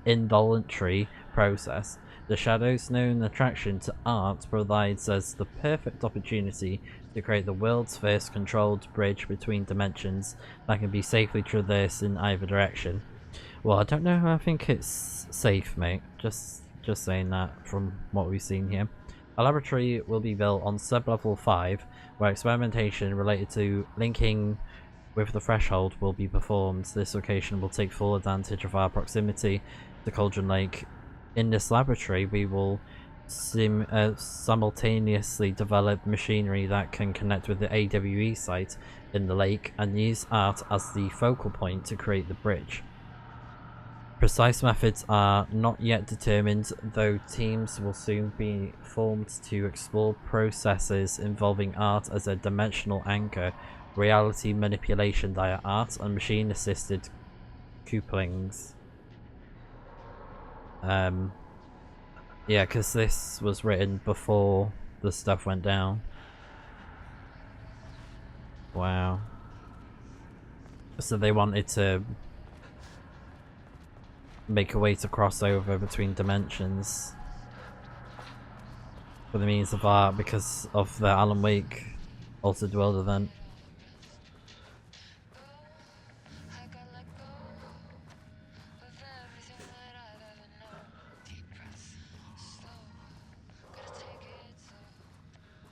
[SPEAKER 1] involuntary process. The Shadow's known attraction to art provides us the perfect opportunity to create the world's first controlled bridge between dimensions that can be safely traversed in either direction. Well, I don't know, I think it's safe, mate. Just saying that from what we've seen here. A laboratory will be built on sub-level 5, where experimentation related to linking with the threshold will be performed. This location will take full advantage of our proximity to Cauldron Lake. In this laboratory, we will simultaneously develop machinery that can connect with the AWE site in the lake and use art as the focal point to create the bridge. Precise methods are not yet determined, though teams will soon be formed to explore processes involving art as a dimensional anchor, reality manipulation via art, and machine-assisted couplings. Yeah, because this was written before the stuff went down. Wow. So they wanted to make a way to cross over between dimensions for the means of art because of the Alan Wake Altered World event.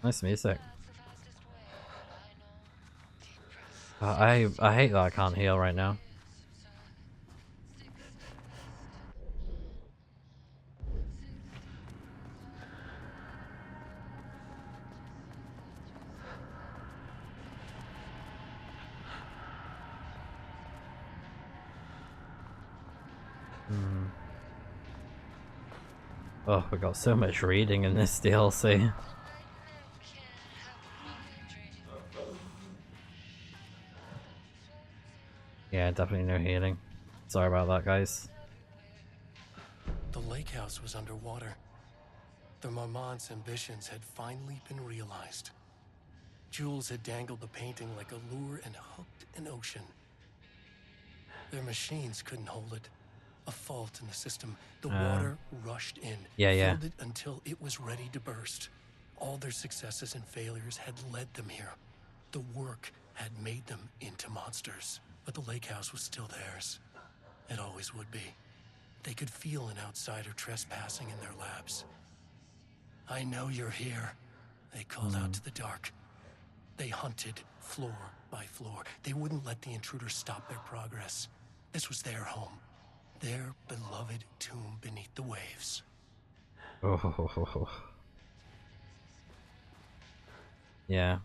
[SPEAKER 1] Nice music. I hate that I can't heal right now. Oh, we got so much reading in this DLC. Yeah, definitely no healing. Sorry about that, guys.
[SPEAKER 7] The lake house was underwater. The Marmont's ambitions had finally been realized. Jules had dangled the painting like a lure and hooked an ocean. Their machines couldn't hold it. A fault in the system. The water rushed in, filled it until it was ready to burst. All their successes and failures had led them here. The work had made them into monsters. But the lake house was still theirs. It always would be. They could feel an outsider trespassing in their labs. I know you're here, they called out to the dark. They hunted floor by floor. They wouldn't let the intruders stop their progress. This was their home. Their beloved tomb beneath the waves.
[SPEAKER 1] Oh. Yeah.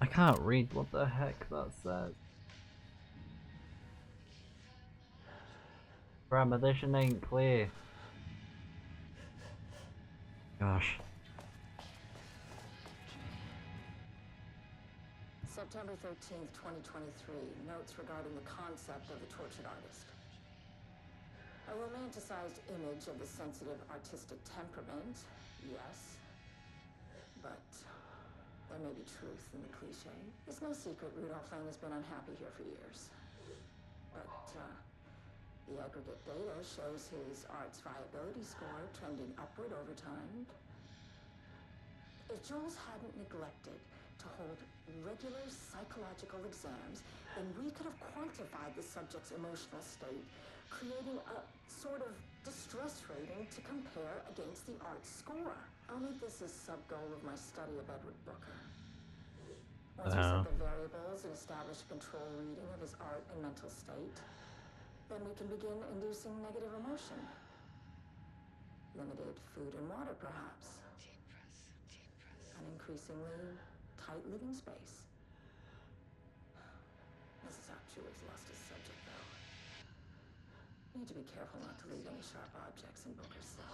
[SPEAKER 1] I can't read what the heck that says. Bro, my vision ain't clear. Gosh.
[SPEAKER 9] September 13th, 2023. Notes regarding the concept of the tortured artist. A romanticized image of the sensitive artistic temperament, yes. But there may be truth in the cliche. It's no secret Rudolph Lane has been unhappy here for years. But the aggregate data shows his art's viability score trending upward over time. If Jules hadn't neglected to hold regular psychological exams, then we could have quantified the subject's emotional state, creating a sort of distress rating to compare against the art score. I'll make this a sub-goal of my study of Edward Booker. Once we set the variables and establish a control reading of his art and mental state, then we can begin inducing negative emotion. Limited food and water, perhaps. An increasingly tight living space. This is how Jules lost his subject, though. Need to be careful not to leave any sharp objects in Booker's cell.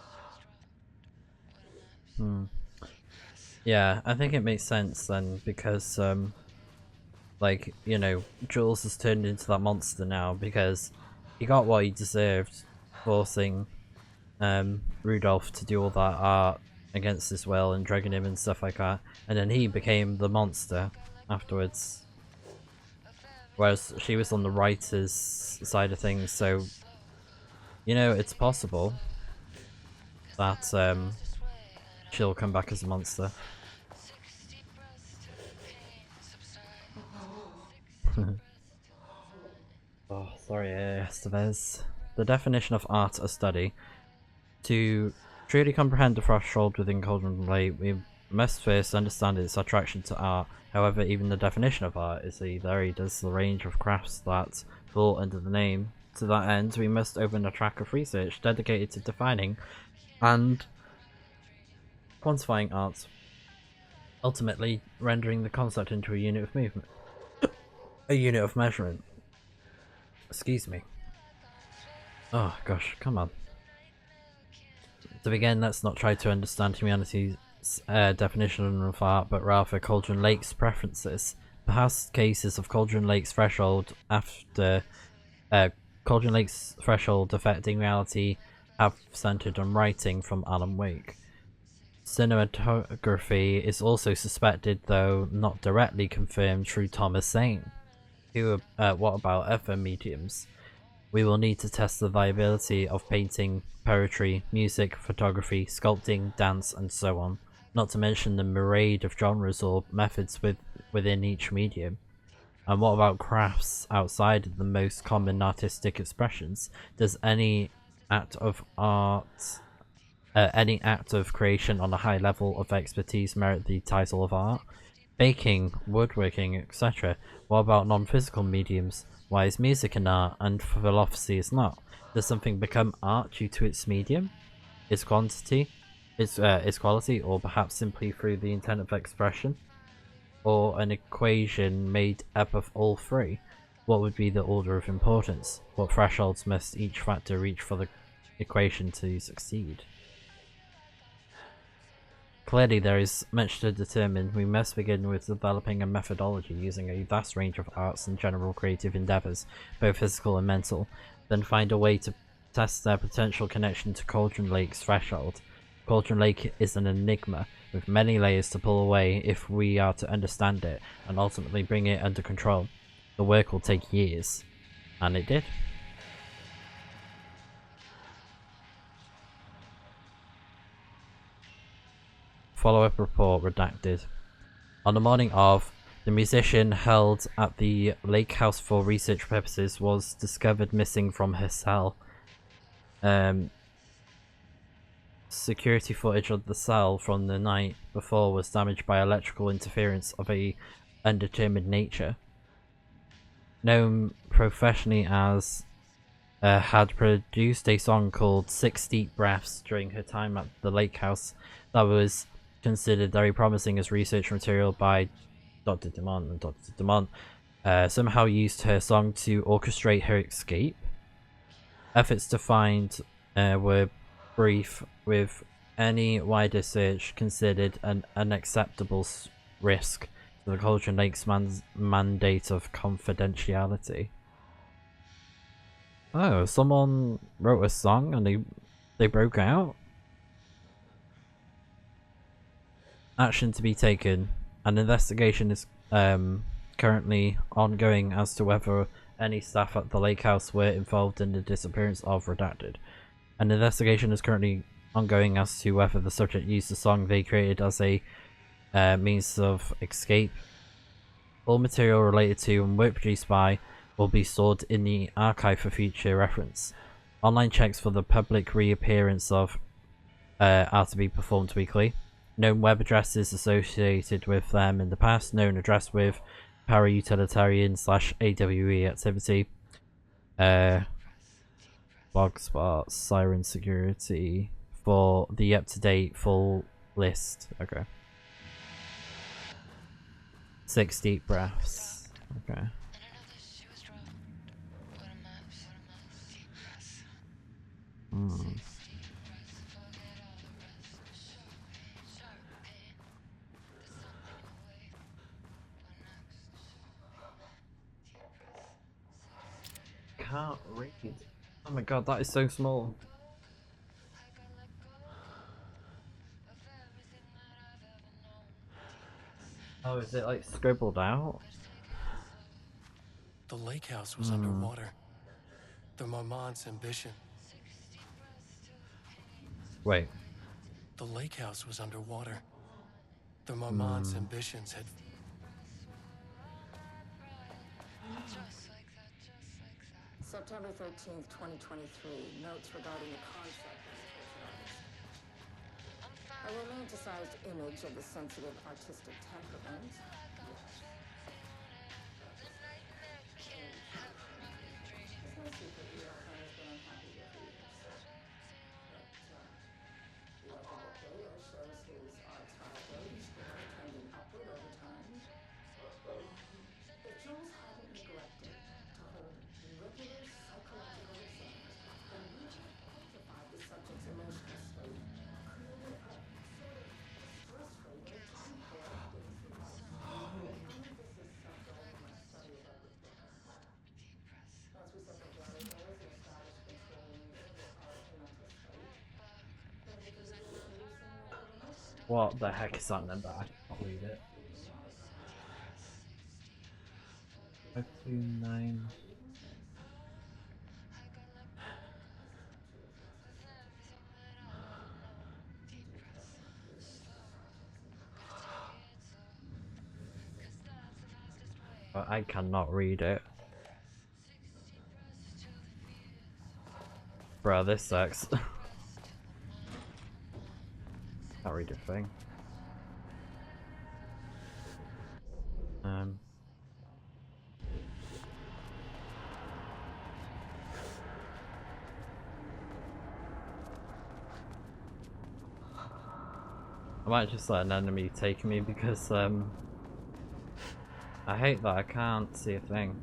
[SPEAKER 1] Yeah, I think it makes sense then because, like, you know, Jules has turned into that monster now because he got what he deserved, forcing Rudolph to do all that art against his will and drugging him and stuff like that, and then he became the monster afterwards. Whereas she was on the writer's side of things, so you know it's possible that she'll come back as a monster. Oh, sorry, Estevez. The definition of art a study. To truly comprehend the threshold within Cauldron Lake, we must first understand its attraction to art. However, even the definition of art is varied as the range of crafts that fall under the name. To that end, we must open a track of research dedicated to defining and quantifying art, ultimately rendering the concept into a unit of movement. A unit of measurement. Excuse me. Oh gosh, come on. To begin, let's not try to understand humanity's definition of art, but rather Cauldron Lake's preferences. Past cases of Cauldron Lake's threshold Cauldron Lake's threshold affecting reality have centered on writing from Alan Wake. Cinematography is also suspected, though not directly confirmed, through Thomas Zane. What about other mediums? We will need to test the viability of painting, poetry, music, photography, sculpting, dance, and so on, not to mention the myriad of genres or methods within each medium. And what about crafts outside of the most common artistic expressions? Does any act of creation on a high level of expertise merit the title of art? Baking, woodworking, etc. What about non-physical mediums? Why is music an art and philosophy is not? Does something become art due to its medium, its quality, or perhaps simply through the intent of expression? Or an equation made up of all three? What would be the order of importance? What thresholds must each factor reach for the equation to succeed? Clearly there is much to determine. We must begin with developing a methodology using a vast range of arts and general creative endeavours, both physical and mental, then find a way to test their potential connection to Cauldron Lake's threshold. Cauldron Lake is an enigma, with many layers to pull away if we are to understand it, and ultimately bring it under control. The work will take years. And it did. Follow-up report redacted. On the morning of, the musician held at the lake house for research purposes was discovered missing from her cell. Security footage of the cell from the night before was damaged by electrical interference of a undetermined nature. Known professionally as had produced a song called 6 Deep Breaths during her time at the lake house that was considered very promising as research material by Dr. Dumont, and Dr. Dumont somehow used her song to orchestrate her escape. Efforts to find were brief, with any wider search considered an unacceptable risk to the Cauldron Lake's mandate of confidentiality. Oh, someone wrote a song and they broke out? Action to be taken. An investigation is currently ongoing as to whether any staff at the lake house were involved in the disappearance of Redacted. An investigation is currently ongoing as to whether the subject used the song they created as a means of escape. All material related to and work produced by will be stored in the archive for future reference. Online checks for the public reappearance of are to be performed weekly. Known web addresses associated with them in the past. Known address with parautilitarian/AWE activity. Blogspot, Siren Security for the up-to-date full list. Okay. 6 deep breaths. Okay. Can't read. Oh my god, that is so small. Oh, is it like scribbled out?
[SPEAKER 7] The lake house was underwater. The Marmont's ambition.
[SPEAKER 1] Wait.
[SPEAKER 7] The lake house was underwater. The Marmont's ambitions had...
[SPEAKER 9] September 13th, 2023. Notes regarding the concept of the tortured artist. A romanticized image of the sensitive artistic temperament. Yes. It's no secret your friend has been unhappy here for years. But, the open book data shows his art style rate trending upward over time. If Jules hadn't neglected to hold regular psychological exams, then we could have quantified the subject's emotional state, created a sort of stress rating template against the life. None of this is subtle from my study of Edward Booker. Once we set the variables and established control meter of his art and mental state, then we could begin producing regular emotion.
[SPEAKER 1] What the heck is that number? I can't read it. 529. But I cannot read it. Bro, this sucks. Can't read a thing. I might just let an enemy take me because I hate that I can't see a thing.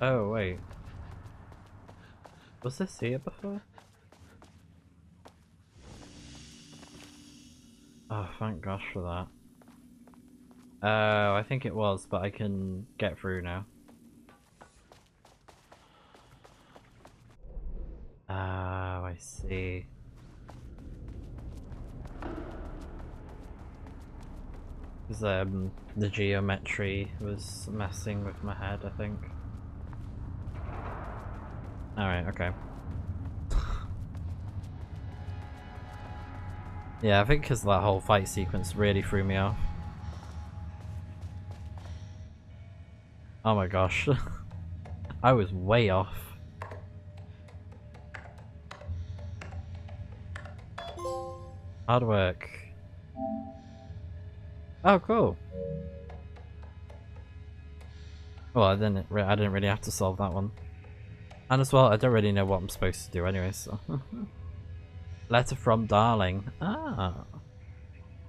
[SPEAKER 1] Oh wait. Was this here before? Oh, thank gosh for that. Oh, I think it was, but I can get through now. Oh, I see. Because the geometry was messing with my head, I think. Alright, okay. Yeah, I think because that whole fight sequence really threw me off. Oh my gosh. I was way off. Hard work. Oh, cool. Well, I didn't really have to solve that one. And as well, I don't really know what I'm supposed to do anyway, so... Letter from Darling. Ah.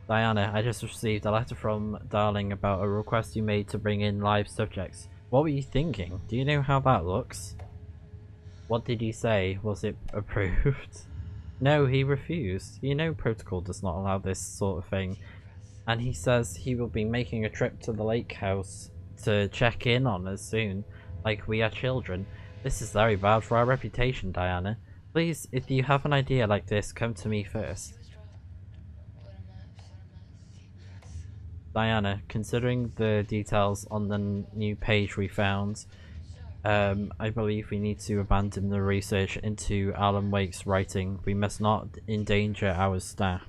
[SPEAKER 1] Diana, I just received a letter from Darling about a request you made to bring in live subjects. What were you thinking? Do you know how that looks? What did he say? Was it approved? No, he refused. You know protocol does not allow this sort of thing. And he says he will be making a trip to the lake house to check in on us soon, like we are children. This is very bad for our reputation, Diana. Please, if you have an idea like this, come to me first. Diana, considering the details on the new page we found, I believe we need to abandon the research into Alan Wake's writing. We must not endanger our staff.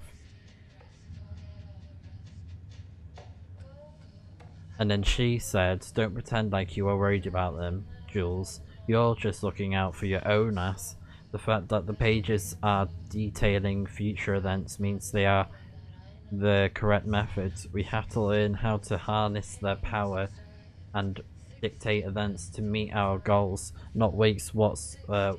[SPEAKER 1] And then she said, don't pretend like you are worried about them, Jules. You're just looking out for your own ass. The fact that the pages are detailing future events means they are the correct methods. We have to learn how to harness their power and dictate events to meet our goals, not waste whatever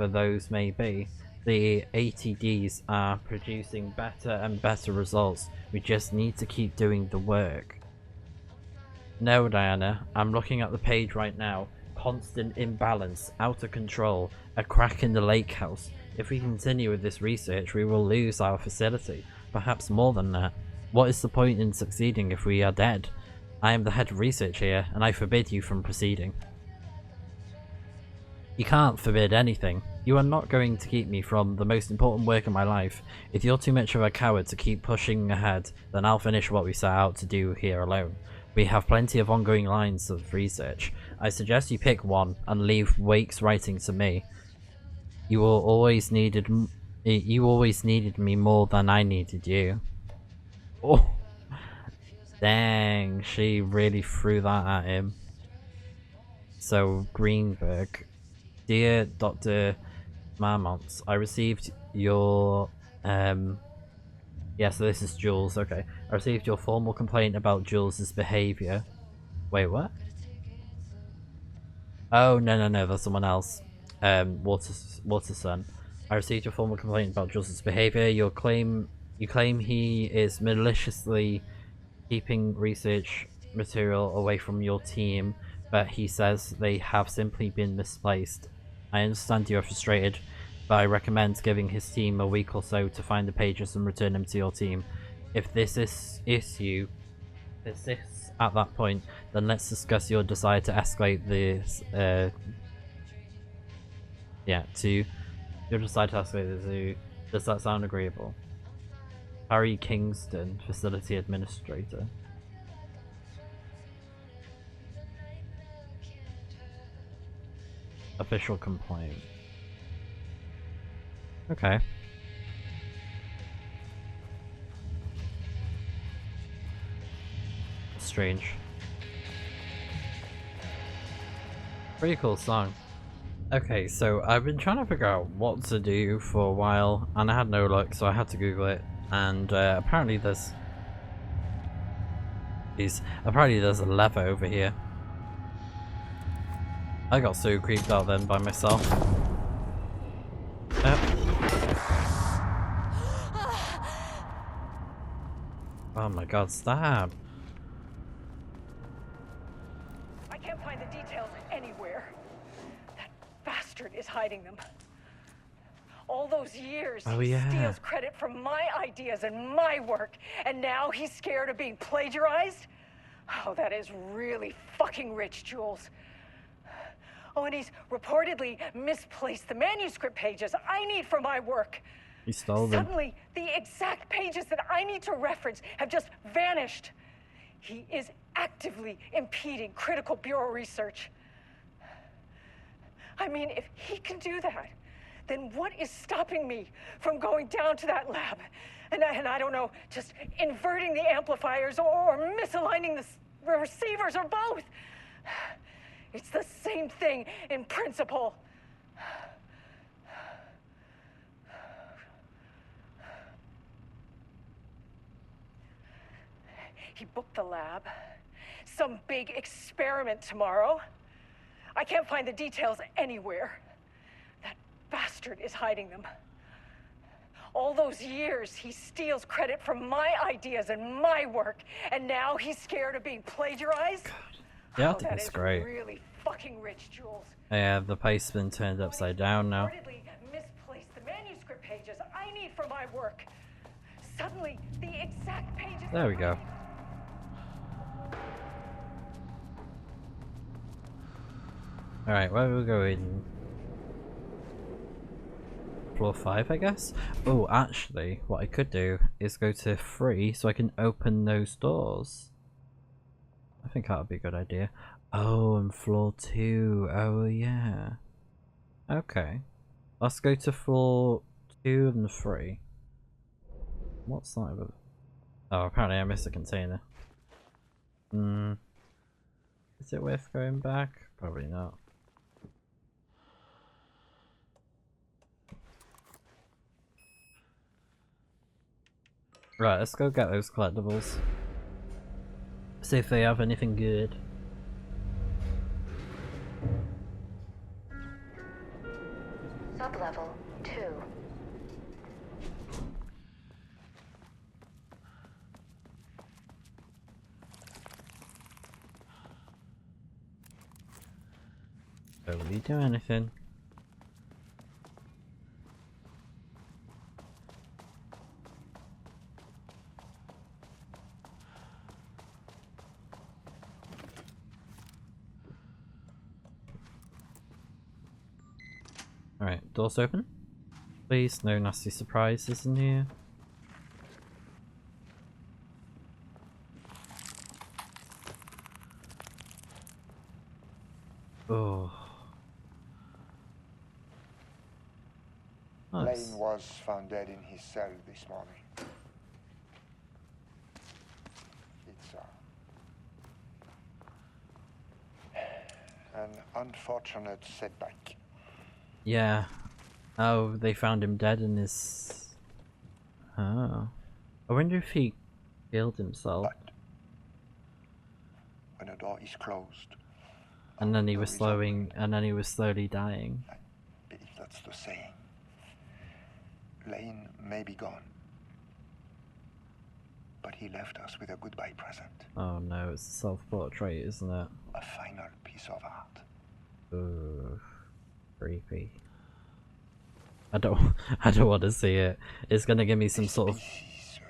[SPEAKER 1] those may be. The ATDs are producing better and better results. We just need to keep doing the work. No, Diana, I'm looking at the page right now. Constant imbalance, out of control, a crack in the lake house. If we continue with this research, we will lose our facility. Perhaps more than that. What is the point in succeeding if we are dead? I am the head of research here, and I forbid you from proceeding. You can't forbid anything. You are not going to keep me from the most important work of my life. If you're too much of a coward to keep pushing ahead, then I'll finish what we set out to do here alone. We have plenty of ongoing lines of research. I suggest you pick one and leave Wake's writing to me. You always needed me more than I needed you. Oh, dang! She really threw that at him. So Greenberg, dear Dr. Marmont, I received your yeah, so this is Jules, okay. I received your formal complaint about Jules's behavior. Wait, what? Oh, no, that's someone else. Waterson. I received your formal complaint about Jules's behavior. You claim he is maliciously keeping research material away from your team, but he says they have simply been misplaced. I understand you are frustrated, but I recommend giving his team a week or so to find the pages and return them to your team. If this issue persists at that point, then let's discuss your desire to escalate this, Does that sound agreeable? Harry Kingston, Facility Administrator. Official complaint. Okay. Strange. Pretty cool song. Okay, so I've been trying to figure out what to do for a while, and I had no luck, so I had to Google it. And apparently there's a lever over here. I got so creeped out then by myself. Oh my god, stab.
[SPEAKER 6] I can't find the details anywhere. That bastard is hiding them. All those years, he steals credit from my ideas and my work, and now he's scared of being plagiarized? Oh, that is really fucking rich, Jules. Oh, and he's reportedly misplaced the manuscript pages I need for my work.
[SPEAKER 1] He stole them.
[SPEAKER 6] Suddenly, the exact pages that I need to reference have just vanished. He is actively impeding critical bureau research. I mean, if he can do that, then what is stopping me from going down to that lab? And I don't know, just inverting the amplifiers or misaligning the receivers or both. It's the same thing in principle. He booked the lab. Some big experiment tomorrow. I can't find the details anywhere. That bastard is hiding them. All those years, he steals credit from my ideas and my work, and now he's scared of being plagiarized? God.
[SPEAKER 1] Yeah, I think that's great.
[SPEAKER 6] Really fucking rich, Jules.
[SPEAKER 1] Yeah, the page's been turned upside down now.
[SPEAKER 6] Misplaced the manuscript pages I need for my work. Suddenly, the exact pages.
[SPEAKER 1] There we go. Alright, where are we going? Floor 5, I guess? Oh, actually, what I could do is go to 3 so I can open those doors. I think that would be a good idea. Oh, and floor 2. Oh, yeah. Okay. Let's go to floor 2 and 3. What's that about? Oh, apparently I missed a container. Is it worth going back? Probably not. Right, let's go get those collectibles. See if they have anything good.
[SPEAKER 3] Sublevel 2.
[SPEAKER 1] Don't we do anything? Alright, doors open. Please, no nasty surprises in here. Oh. Nice.
[SPEAKER 8] Lane was found dead in his cell this morning. It's an unfortunate setback.
[SPEAKER 1] Yeah. Oh, they found him dead in his... Oh. I wonder if he killed himself.
[SPEAKER 8] But when a door is closed,
[SPEAKER 1] And then he was slowly dying.
[SPEAKER 8] I believe that's the saying. Lane may be gone, but he left us with a goodbye present.
[SPEAKER 1] Oh no, it's a self-portrait, isn't it?
[SPEAKER 8] A final piece of art.
[SPEAKER 1] Ugh. Creepy. I don't want to see it. It's gonna give me some sort of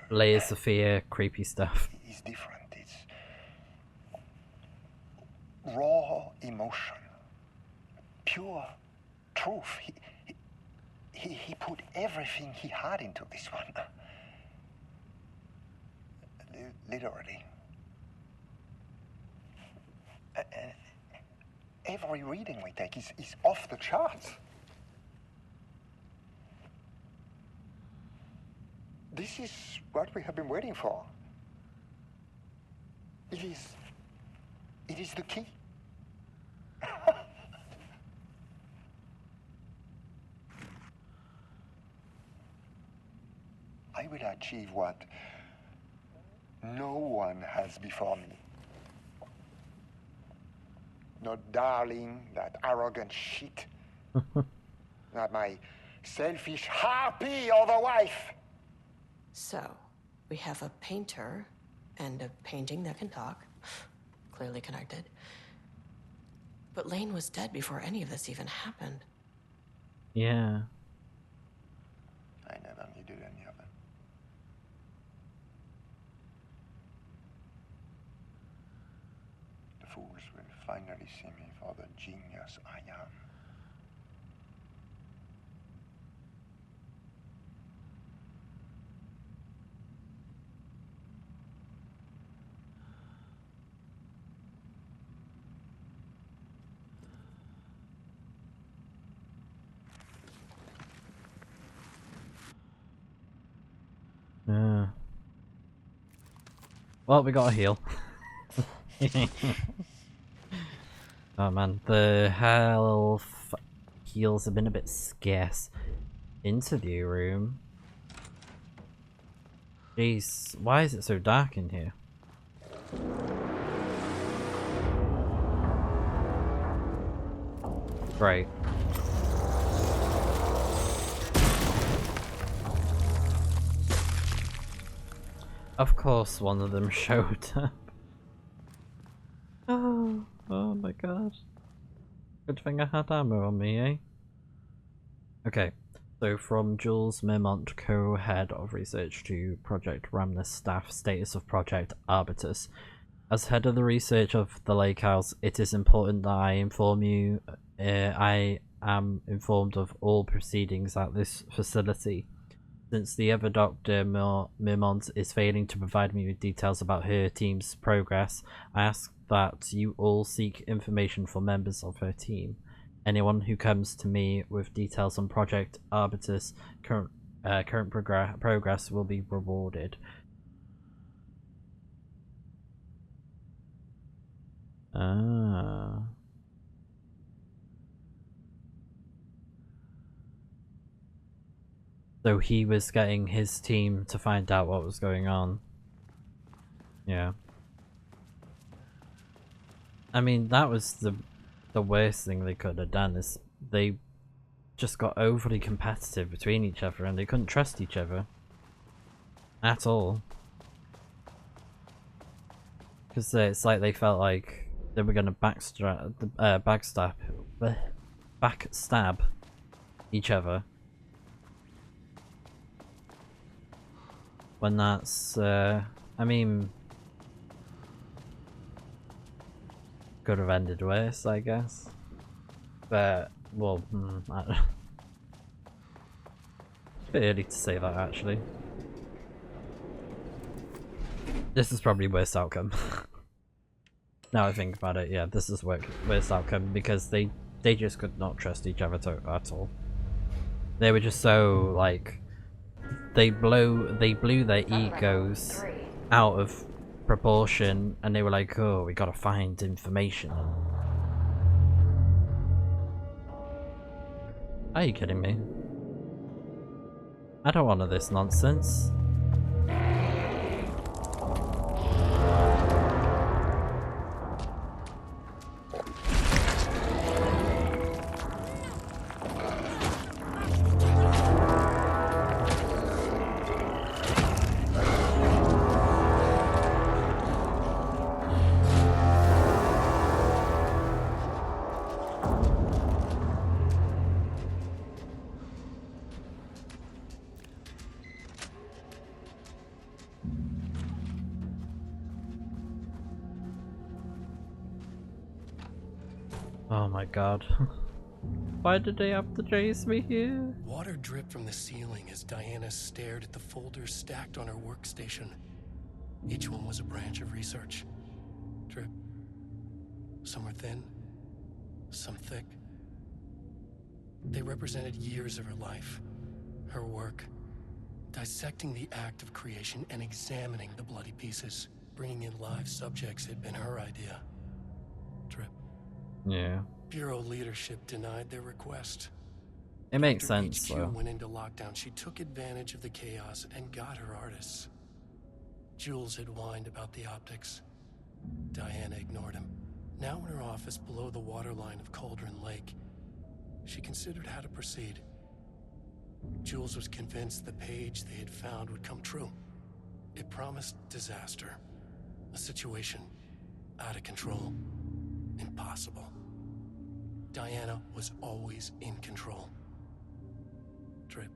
[SPEAKER 1] layers of fear, creepy stuff.
[SPEAKER 8] It's different. It's raw emotion, pure truth. He put everything he had into this one. Literally. Every reading we take is off the charts. This is what we have been waiting for. It is the key. I will achieve what no one has before me. Not darling, that arrogant shit. Not my selfish harpy of a wife.
[SPEAKER 2] So, we have a painter and a painting that can talk. Clearly connected. But Lane was dead before any of this even happened.
[SPEAKER 1] Yeah.
[SPEAKER 8] I never needed any of them. The fools will finally see me for the genius I am.
[SPEAKER 1] Well, we gotta heal. Oh man, the health heals have been a bit scarce. Interview room. Jeez, why is it so dark in here? Great. Of course one of them showed up. Oh my god. Good thing I had ammo on me, eh? Okay, so from Jules Mermont, co-head of research, to Project Ramnus staff, status of Project Arbitus. As head of the research of the Lake House, it is important that I inform you I am informed of all proceedings at this facility. Since the other Dr. Mermont is failing to provide me with details about her team's progress, I ask that you all seek information from members of her team. Anyone who comes to me with details on Project Arbitus' current progress will be rewarded. Ah. So he was getting his team to find out what was going on. Yeah. I mean, that was the worst thing they could have done, is they just got overly competitive between each other and they couldn't trust each other. At all. Because it's like they felt like they were going to backstab each other. When that's, I mean, could have ended worse, I guess. But, well, I don't know. It's a bit early to say that, actually. This is probably worst outcome. Now I think about it, yeah, this is worst outcome, because they just could not trust each other at all. They were just so, like, they blew their egos out of proportion, and they were like, oh, we gotta find information. Are you kidding me? I don't want this nonsense. Oh my god. Why did they have to chase me here?
[SPEAKER 7] Water dripped from the ceiling as Diana stared at the folders stacked on her workstation. Each one was a branch of research. Drip. Some were thin, some thick. They represented years of her life, her work, dissecting the act of creation and examining the bloody pieces. Bringing in live subjects had been her idea. Drip.
[SPEAKER 1] Yeah.
[SPEAKER 7] Bureau leadership denied their request.
[SPEAKER 1] It makes
[SPEAKER 7] After
[SPEAKER 1] sense,
[SPEAKER 7] HQ
[SPEAKER 1] though.
[SPEAKER 7] went into lockdown, she took advantage of the chaos and got her artists. Jules had whined about the optics. Diana ignored him. Now in her office below the waterline of Cauldron Lake, she considered how to proceed. Jules was convinced the page they had found would come true. It promised disaster. A situation out of control. Impossible. Diana was always in control. Drip.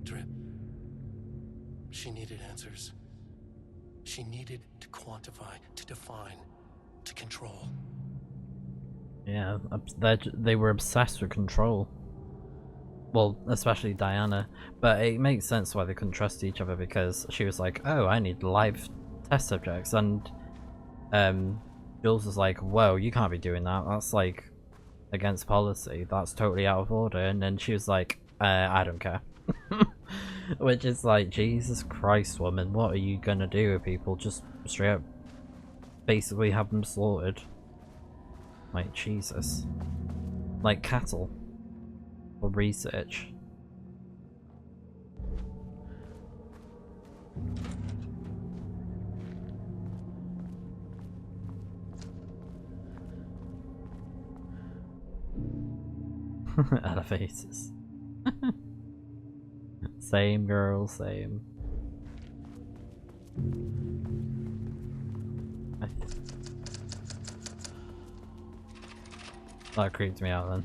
[SPEAKER 7] Drip. She needed answers. She needed to quantify, to define, to control.
[SPEAKER 1] Yeah, they were obsessed with control. Well, especially Diana. But it makes sense why they couldn't trust each other, because she was like, oh, I need live test subjects. And Jules was like, whoa, you can't be doing that. That's like against policy. That's totally out of order. And then she was like, I don't care. Which is like, Jesus Christ, woman, what are you gonna do with people? Just straight up basically have them slaughtered. Like, Jesus. Like cattle. For research. Elevators. Same girl, same. That creeped me out then.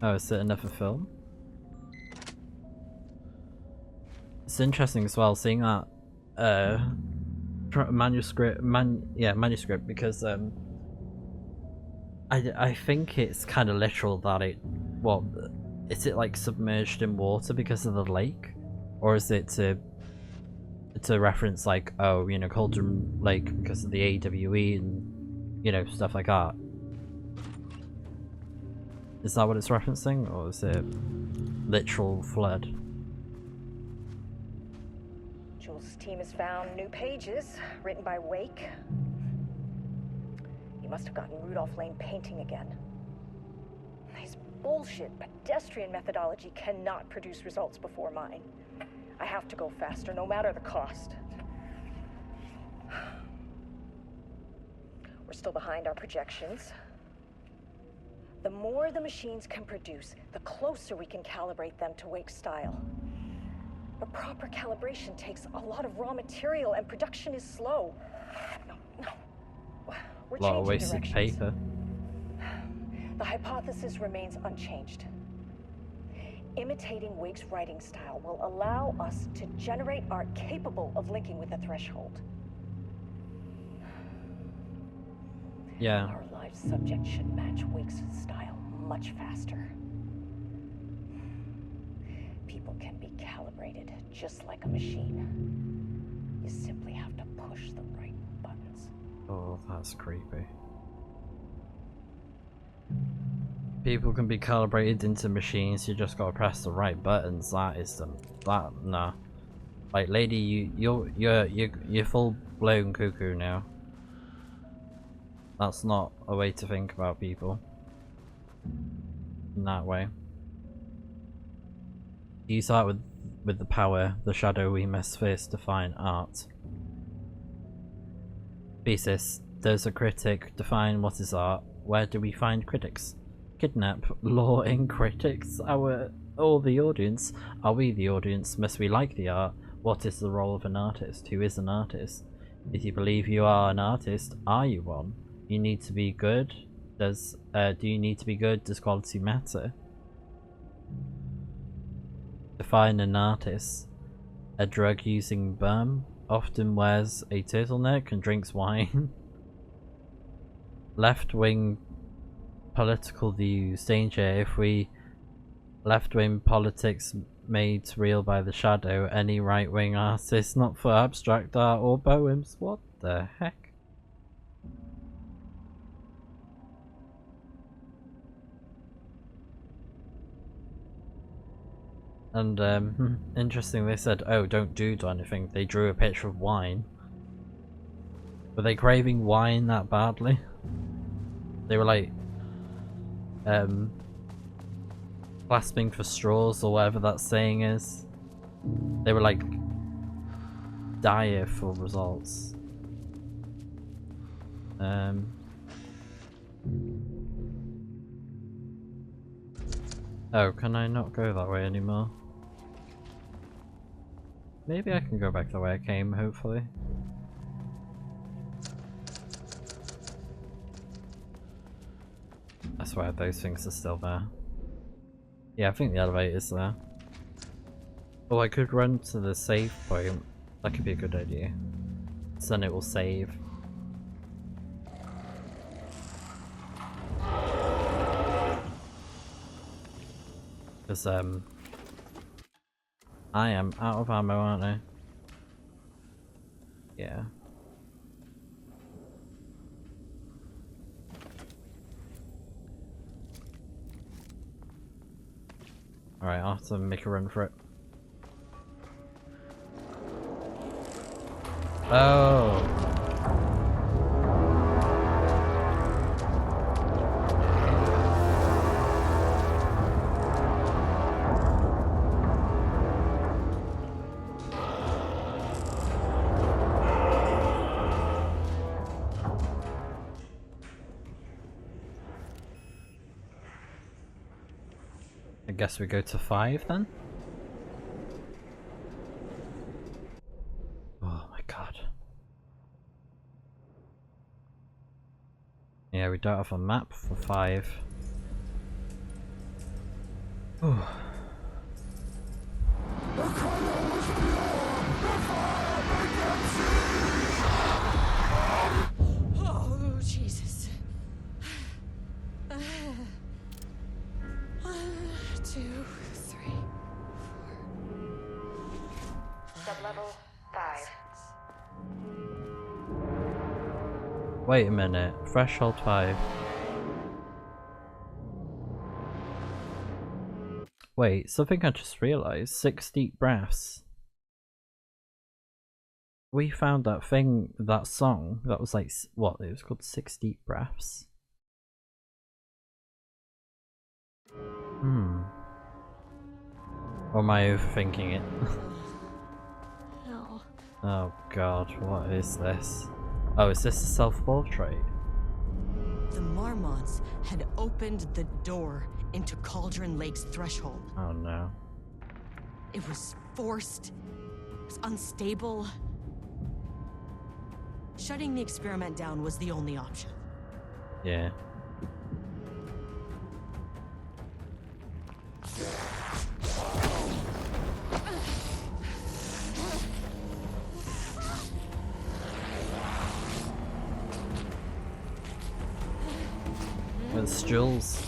[SPEAKER 1] Oh, is it another film? It's interesting as well seeing that manuscript, because I think it's kind of literal that is it like submerged in water because of the lake, or is it to reference like, oh, you know, Cauldron Lake because of the AWE and, you know, stuff like that? Is that what it's referencing, or is it literal flood?
[SPEAKER 6] Jules' team has found new pages written by Wake. He must have gotten Rudolph Lane painting again. His bullshit pedestrian methodology cannot produce results before mine. I have to go faster, no matter the cost. We're still behind our projections. The more the machines can produce, the closer we can calibrate them to Wake's style. But proper calibration takes a lot of raw material, and production is slow. No. We're
[SPEAKER 1] A lot of
[SPEAKER 6] changing
[SPEAKER 1] wasted
[SPEAKER 6] directions.
[SPEAKER 1] paper.
[SPEAKER 6] The hypothesis remains unchanged. Imitating Wake's writing style will allow us to generate art capable of linking with the threshold.
[SPEAKER 1] Yeah.
[SPEAKER 6] Our live subject should match Wake's style much faster. People can be calibrated just like a machine. You simply have to push the right buttons.
[SPEAKER 1] Oh, that's creepy. People can be calibrated into machines, you just gotta press the right buttons. That is nah. Like, lady, you're full blown cuckoo now. That's not a way to think about people. In that way. Use art with the power, the shadow we must first define art. Thesis. Does a critic define what is art? Where do we find critics? Kidnap, lure in critics? Or the audience? Are we the audience? Must we like the art? What is the role of an artist? Who is an artist? If you believe you are an artist, are you one? You need to be good? Do you need to be good? Does quality matter? Define an artist. A drug-using bum often wears a turtleneck and drinks wine. Left-wing political views. Danger if we left-wing politics made real by the shadow. Any right-wing artist not for abstract art or poems. What the heck? And interesting, they said, oh, don't do anything. They drew a picture of wine. Were they craving wine that badly? They were like clasping for straws or whatever that saying is. They were like dire for results. Oh, can I not go that way anymore? Maybe I can go back the way I came, hopefully. I swear those things are still there. Yeah, I think the elevator's there. Oh, I could run to the save point. That could be a good idea. So then it will save. Because, I am out of ammo, aren't I? Yeah. Alright, I'll have to make a run for it. Oh! I guess we go to 5 then? Oh my god. Yeah, we don't have a map for 5. Ooh.
[SPEAKER 2] Oh, Jesus. 1, 2, 3, 4.
[SPEAKER 9] Sublevel 5.
[SPEAKER 1] Wait a minute. Threshold 5. Wait, something I just realized. 6 deep breaths. we found that thing, that song, that was like, what, it was called 6 Deep Breaths. Or am I overthinking it?
[SPEAKER 2] No.
[SPEAKER 1] Oh god, what is this? Oh, is this a self-portrait?
[SPEAKER 2] The Marmots had opened the door into Cauldron Lake's threshold.
[SPEAKER 1] Oh no.
[SPEAKER 2] It was forced. It was unstable. Shutting the experiment down was the only option.
[SPEAKER 1] Yeah. It's Jules.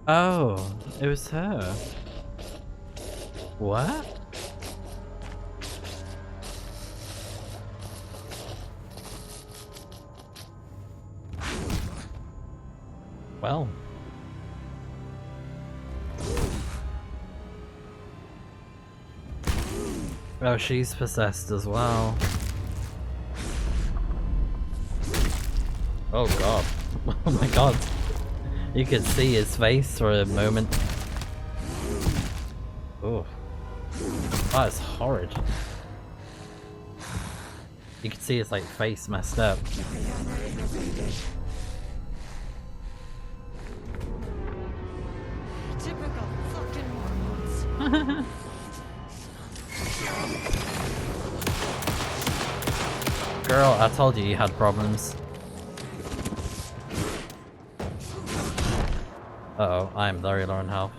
[SPEAKER 1] Oh, it was her. What? Well. Oh, she's possessed as well. Oh god. Oh my god. You could see his face for a moment. Oh. That is horrid. You could see his like face messed up.
[SPEAKER 2] Typical fucking Marmots.
[SPEAKER 1] Girl, I told you had problems. Uh-oh, I am very low in health.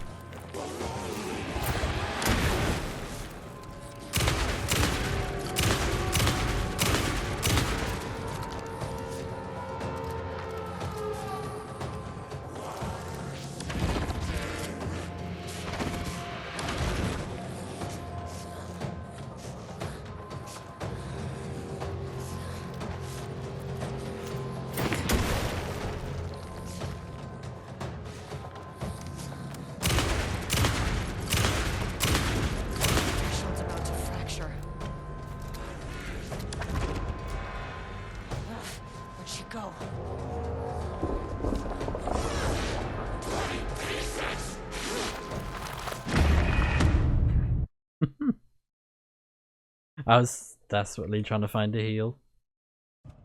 [SPEAKER 1] I was desperately trying to find a heal.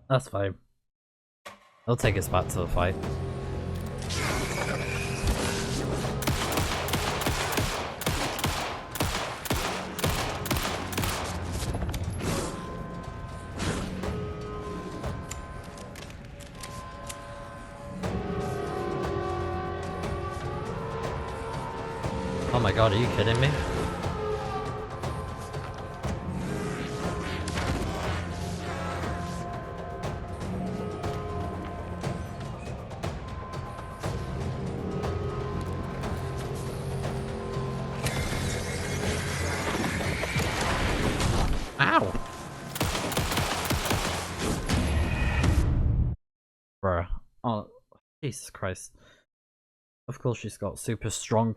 [SPEAKER 1] That's fine. I'll take us back to the fight. Oh my god, are you kidding me? Ow! Bruh. Oh, Jesus Christ. Of course she's got super strong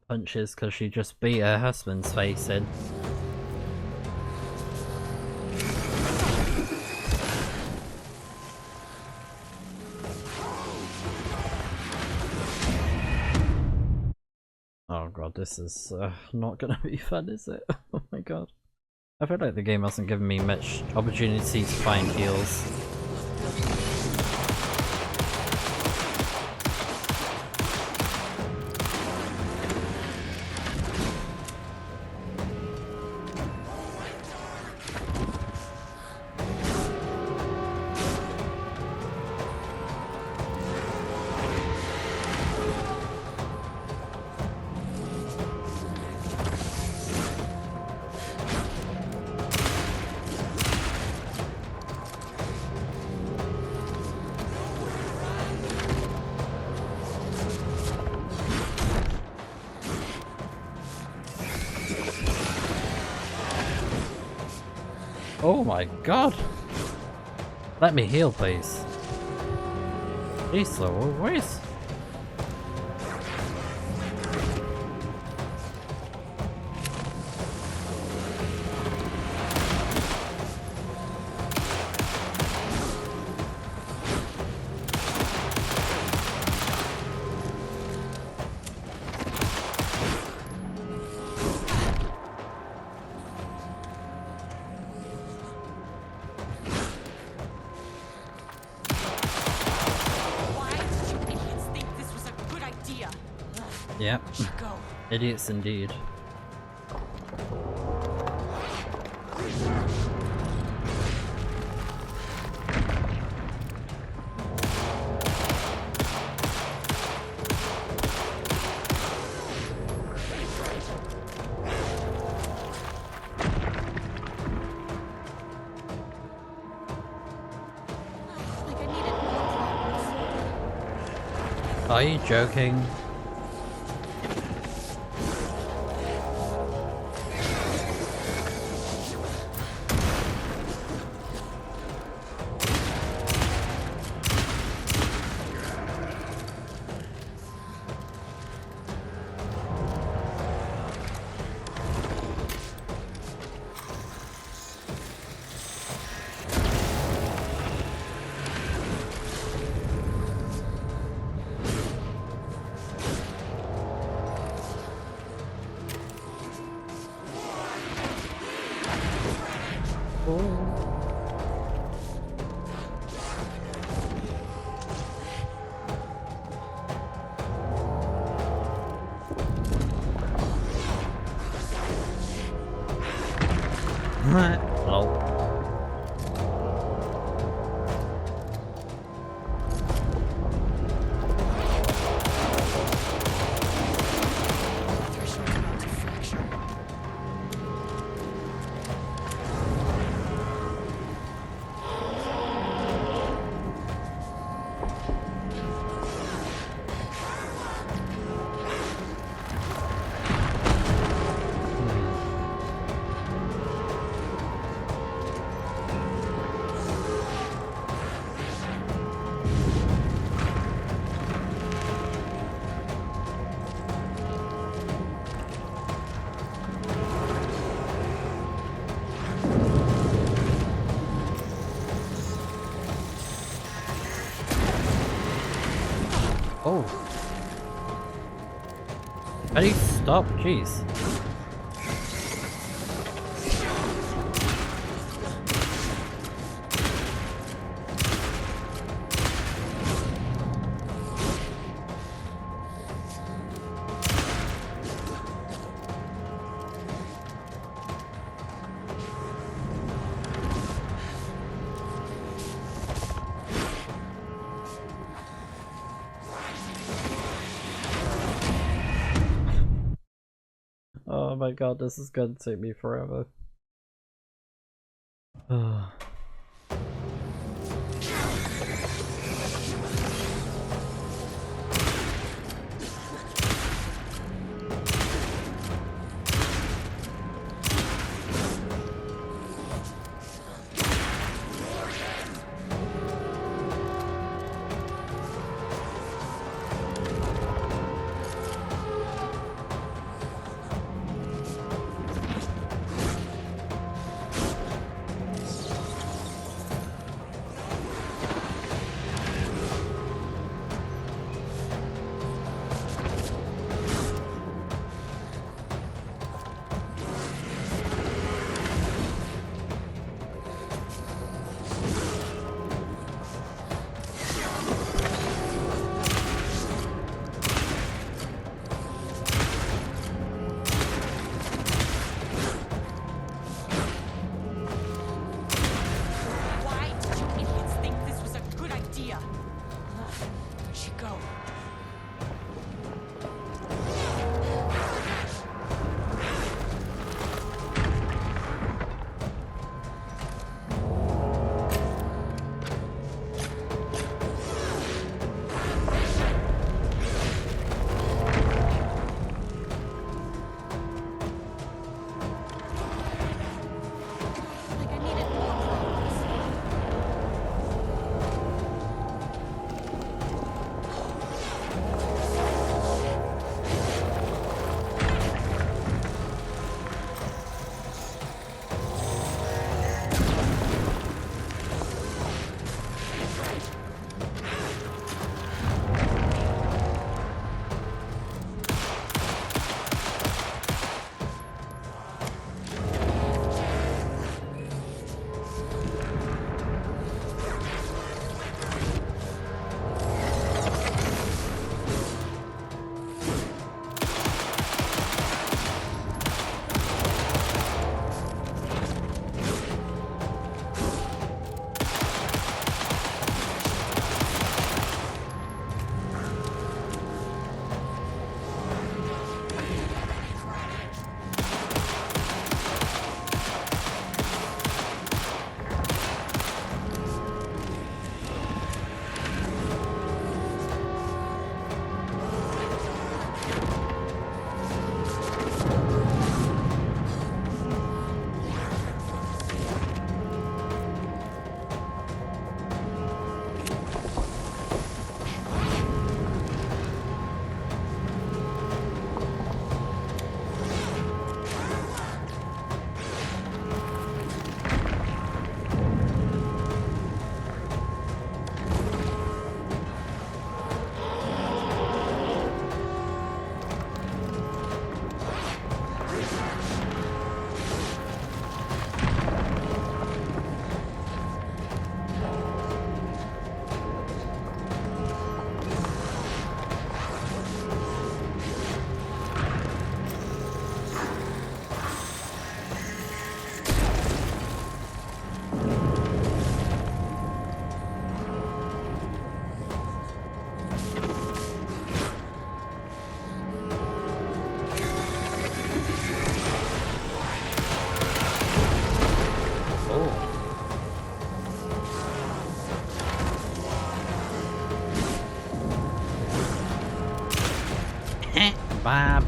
[SPEAKER 1] punches because she just beat her husband's face in. Oh god, this is not gonna be fun, is it? Oh my god. I feel like the game hasn't given me much opportunity to find heals. Oh my god! Let me heal, please. Jeez, what is? Yep. Idiots indeed. Are you joking? Oh. Oh. How do you stop? Jeez. Oh my god, this is gonna take me forever.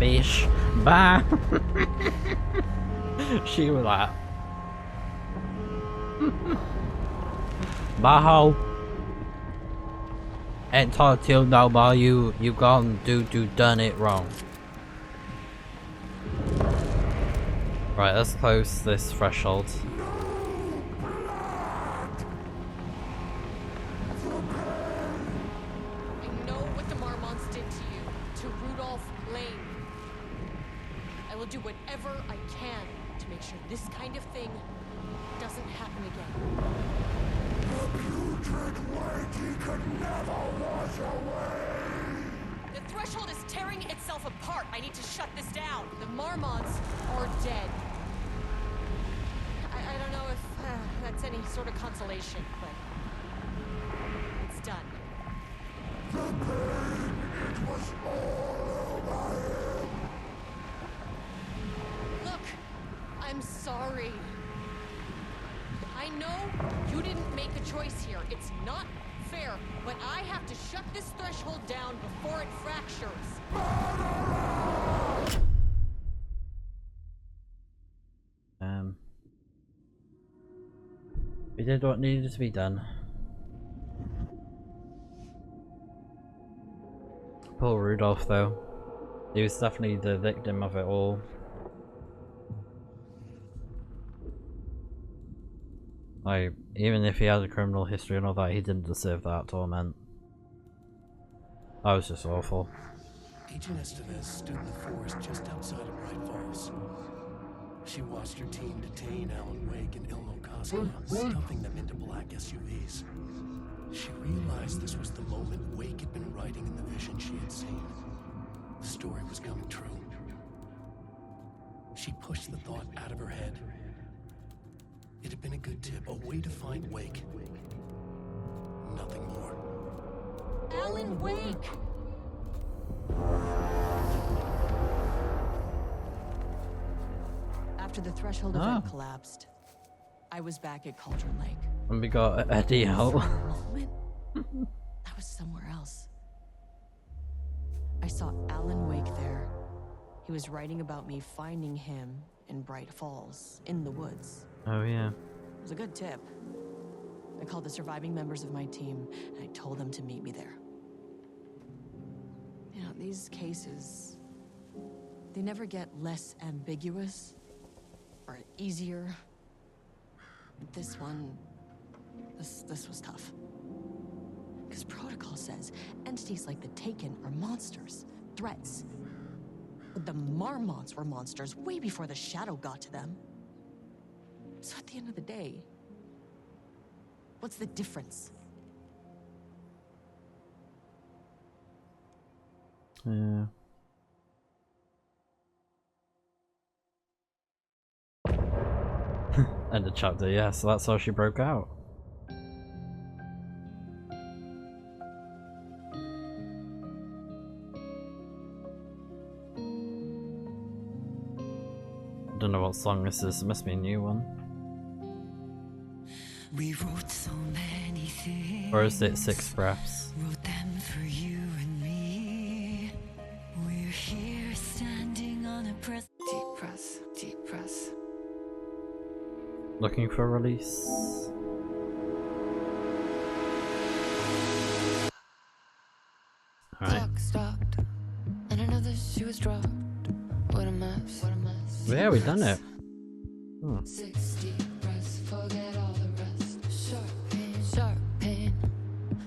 [SPEAKER 1] fish. Bye. She was like, bye ho. Ain't talk to you no more. You gone done it wrong. Right, let's close this threshold.
[SPEAKER 2] I know what the Marmonts did to you, to Rudolph Lane. I will do whatever I can to make sure this kind of thing doesn't happen again.
[SPEAKER 8] The putrid weight he could never wash away.
[SPEAKER 2] The threshold is tearing itself apart. I need to shut this down. The Marmonts are dead. I don't know if that's any sort of consolation, but it's done.
[SPEAKER 8] The pain, it was all over him.
[SPEAKER 2] Look, I'm sorry. I know you didn't make a choice here. It's not fair, but I have to shut this threshold down before it fractures.
[SPEAKER 1] We did what needed to be done. Poor Rudolph though. He was definitely the victim of it all. Like, even if he had a criminal history and all that, he didn't deserve that torment. That was just awful.
[SPEAKER 7] Agent Estevez stood in the forest just outside of Bright Falls. She watched her team detain Alan Wake and Ilmo Koska, stuffing them into black SUVs. She realized this was the moment Wake had been writing in the vision she had seen. The story was coming true. She pushed the thought out of her head. It had been a good tip, a way to find Wake. Nothing more.
[SPEAKER 2] Alan Wake! After the threshold event collapsed, I was back at Cauldron Lake.
[SPEAKER 1] And we got Eddie out.
[SPEAKER 2] I was somewhere else. I saw Alan Wake there. He was writing about me finding him in Bright Falls, in the woods.
[SPEAKER 1] Oh yeah.
[SPEAKER 2] It was a good tip. I called the surviving members of my team, and I told them to meet me there. You know, these cases, they never get less ambiguous or easier. This one, this was tough. Because protocol says entities like the Taken are monsters, threats. But the Marmonts were monsters way before the Shadow got to them. So at the end of the day, what's the difference?
[SPEAKER 1] Yeah. End of chapter, yeah, so that's how she broke out. Don't know what song this is, it must be a new one.
[SPEAKER 10] We wrote so many things.
[SPEAKER 1] Or is it Six Breaths?
[SPEAKER 10] Wrote them for you and me. We're here standing on a press. Deep press, deep press.
[SPEAKER 1] Looking for release. Alright.
[SPEAKER 10] Clock stopped, and another shoe was dropped. What a mess, what a mess.
[SPEAKER 1] Yeah, we've done it. Hmm.
[SPEAKER 10] 60 breaths, forget all the rest. Sharp pain.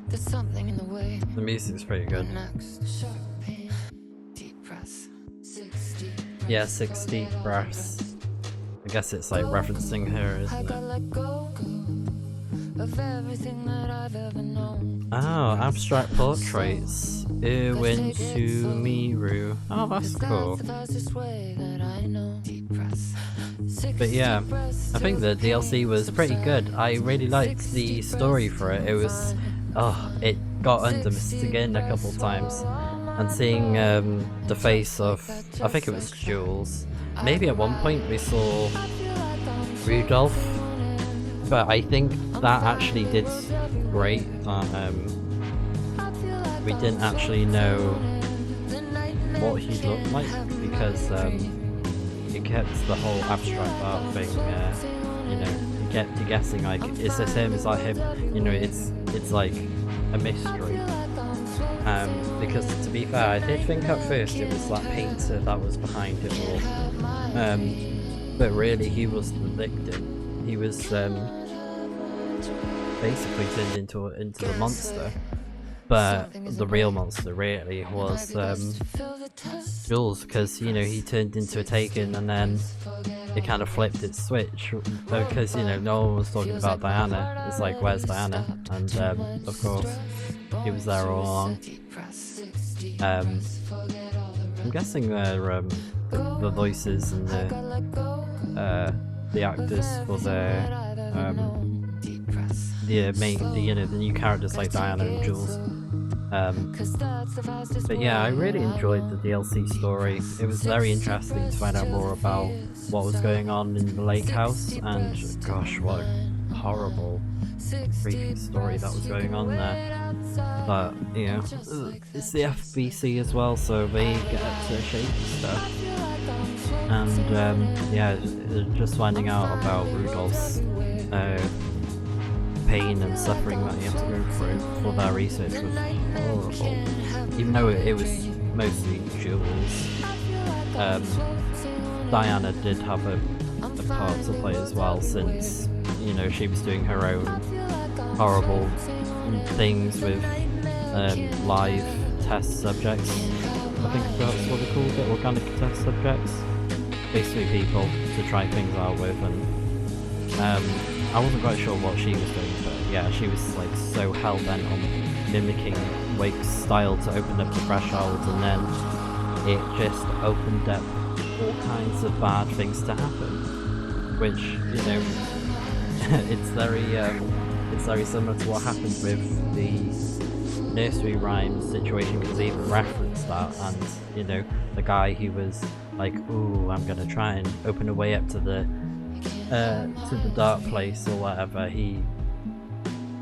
[SPEAKER 10] There's something in the way.
[SPEAKER 1] The music's pretty good.
[SPEAKER 10] Next, sharp pain. Deep press. 60 breaths,
[SPEAKER 1] Yeah, 60 breaths. I guess it's like referencing her,
[SPEAKER 10] I
[SPEAKER 1] isn't
[SPEAKER 10] gotta
[SPEAKER 1] it?
[SPEAKER 10] let go of everything that I've ever known.
[SPEAKER 1] Oh, abstract portraits. Irwin Sumiru. Oh, that's cool. But yeah, I think the DLC was pretty good. I really liked the story for it. It was, it got under my skin a couple times. And seeing the face of, I think it was Jules. Maybe at one point we saw Rudolph. But I think that actually did great. We didn't actually know what he looked like because it gets the whole abstract art thing, you know, you're guessing like, is this him, is that him, you know, it's like a mystery. Because to be fair, I did think at first it was that painter that was behind it all, but really he was the victim. He was basically turned into the monster, but the real monster really was Jules, because, you know, he turned into a Taken and then it kind of flipped its switch, because, you know, no one was talking about Diana. It's like, where's Diana? And of course he was there all along. I'm guessing they're the voices and the actors for the new characters like Diana and Jules. But yeah, I really enjoyed the DLC story. It was very interesting to find out more about what was going on in the lake house, and gosh, what a horrible, freaky story that was going on there. But, you know, it's the FBC as well, so they get to shape stuff. And yeah, just finding out about Rudolph's pain and suffering that he had to go through for that research was horrible. Even though it was mostly Jules, Diana did have a part to play as well, since, you know, she was doing her own horrible things with live test subjects. I think that's what they called it, organic test subjects. Basically people to try things out with, and I wasn't quite sure what she was doing, but yeah, she was like so hell-bent on mimicking Wake's style to open up the threshold, and then it just opened up all kinds of bad things to happen, which, you know, it's very similar to what happened with the nursery rhyme situation, because they even referenced that, and, you know, the guy who was like, ooh, I'm gonna try and open a way up to the dark place or whatever, he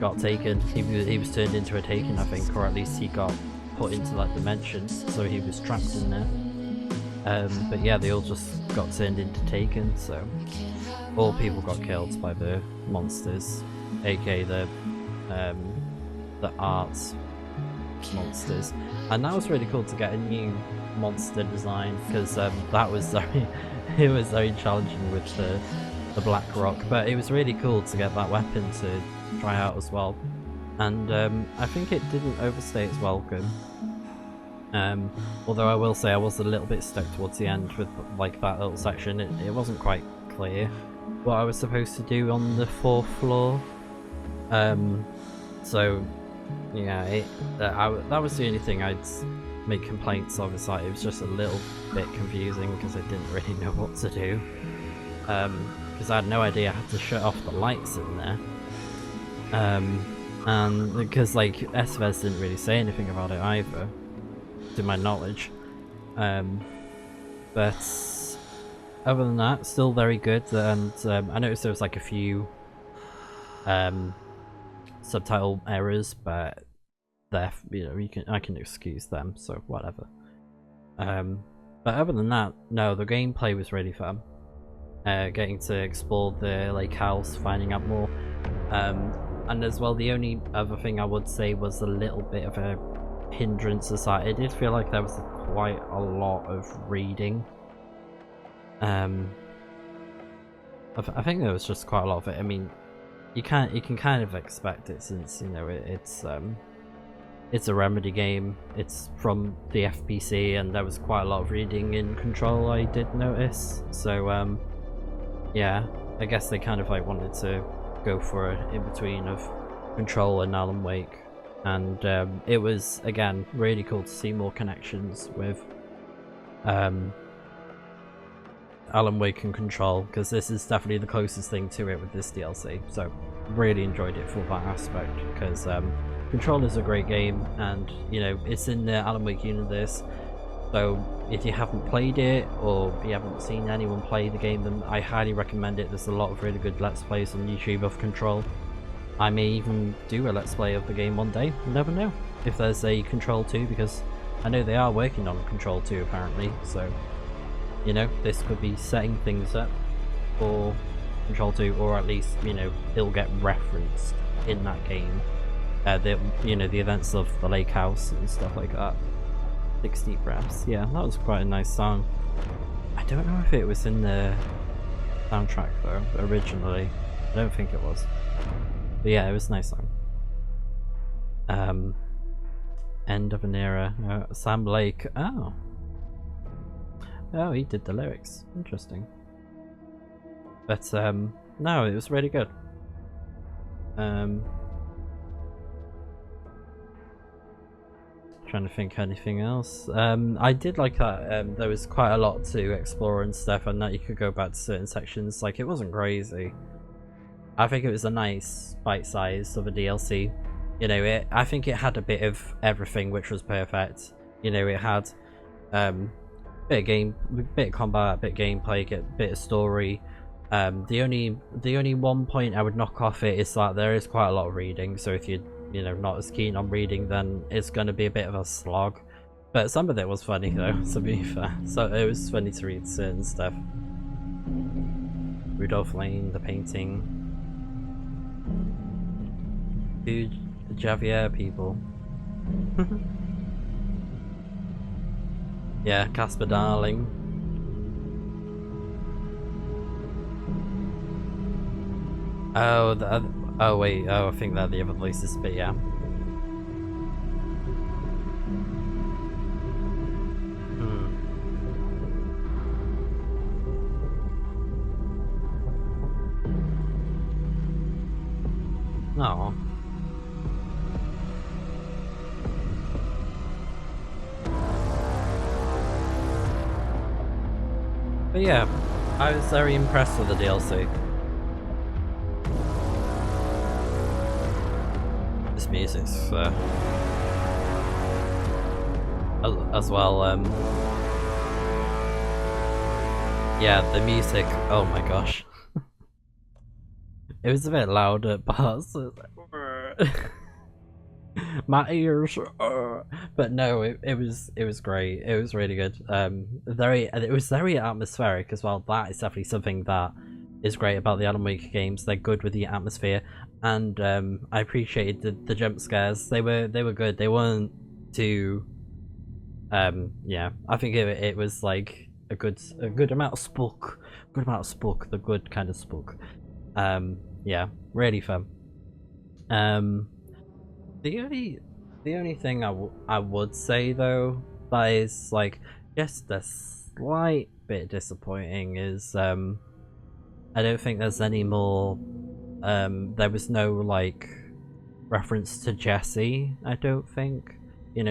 [SPEAKER 1] got taken. He was turned into a Taken, I think, or at least he got put into that dimension, so he was trapped in there. But yeah, they all just got turned into Taken, so all people got killed by the monsters, aka the arts monsters. And that was really cool to get a new monster design, because that was very it was very challenging with the Black Rock, but it was really cool to get that weapon to try out as well. And I think it didn't overstay its welcome, although I will say I was a little bit stuck towards the end with like that little section. It wasn't quite clear what I was supposed to do on the 4th floor, so yeah, that was the only thing I'd make complaints of. Is like, it was just a little bit confusing because I didn't really know what to do, because I had no idea how to shut off the lights in there, and because like SVEZ didn't really say anything about it either, to my knowledge, but other than that, still very good. And I noticed there was like a few subtitle errors, but they're, you know, I can excuse them, so whatever. But other than that, no, the gameplay was really fun. Getting to explore the lake house, finding out more, and as well, the only other thing I would say was a little bit of a hindrance aside, it did feel like there was quite a lot of reading. I think there was just quite a lot of it. I mean, you can kind of expect it, since, you know, it's a Remedy game, it's from the FBC, and there was quite a lot of reading in Control, I did notice. So yeah, I guess they kind of like wanted to go for an in-between of Control and Alan Wake, and it was, again, really cool to see more connections with Alan Wake and Control, because this is definitely the closest thing to it with this DLC. So really enjoyed it for that aspect, because Control is a great game, and, you know, it's in the Alan Wake universe. So if you haven't played it, or you haven't seen anyone play the game, then I highly recommend it. There's a lot of really good Let's Plays on YouTube of Control. I may even do a Let's Play of the game one day, you never know, if there's a Control 2, because I know they are working on Control 2 apparently, so you know, this could be setting things up for Control 2, or at least, you know, it'll get referenced in that game. You know, the events of the lake house and stuff like that. 6 Deep Breaths. Yeah, that was quite a nice song. I don't know if it was in the soundtrack though, originally. I don't think it was. But yeah, it was a nice song. End of an era. Sam Lake. Oh. Oh, he did the lyrics. Interesting. But no, it was really good. Trying to think anything else. I did like that there was quite a lot to explore and stuff, and that you could go back to certain sections. Like, it wasn't crazy. I think it was a nice bite size of a DLC. You know, I think it had a bit of everything, which was perfect. You know, it had bit of combat, bit of gameplay, bit of story. The only one point I would knock off it is that there is quite a lot of reading. So if you're not as keen on reading, then it's going to be a bit of a slog. But some of it was funny though, to be fair. So it was funny to read certain stuff. Rudolph Lane, the painting. Dude, the Javier people. Yeah, Casper Darling. Oh, oh wait, I think they're the other voices, but yeah. Oh. But yeah, I was very impressed with the DLC. This music's as well. Yeah, the music. Oh my gosh, it was a bit loud at parts. My ears, but no, it was great. It was really good. It was very atmospheric as well. That is definitely something that is great about the Alan Wake games. They're good with the atmosphere, and I appreciated the jump scares. They were good. They weren't too. Yeah, I think it was like a good amount of spook. The good kind of spook. Yeah, really fun. The only thing I would say though that is like just a slight bit disappointing is I don't think there's any more. There was no like reference to Jessie. I don't think,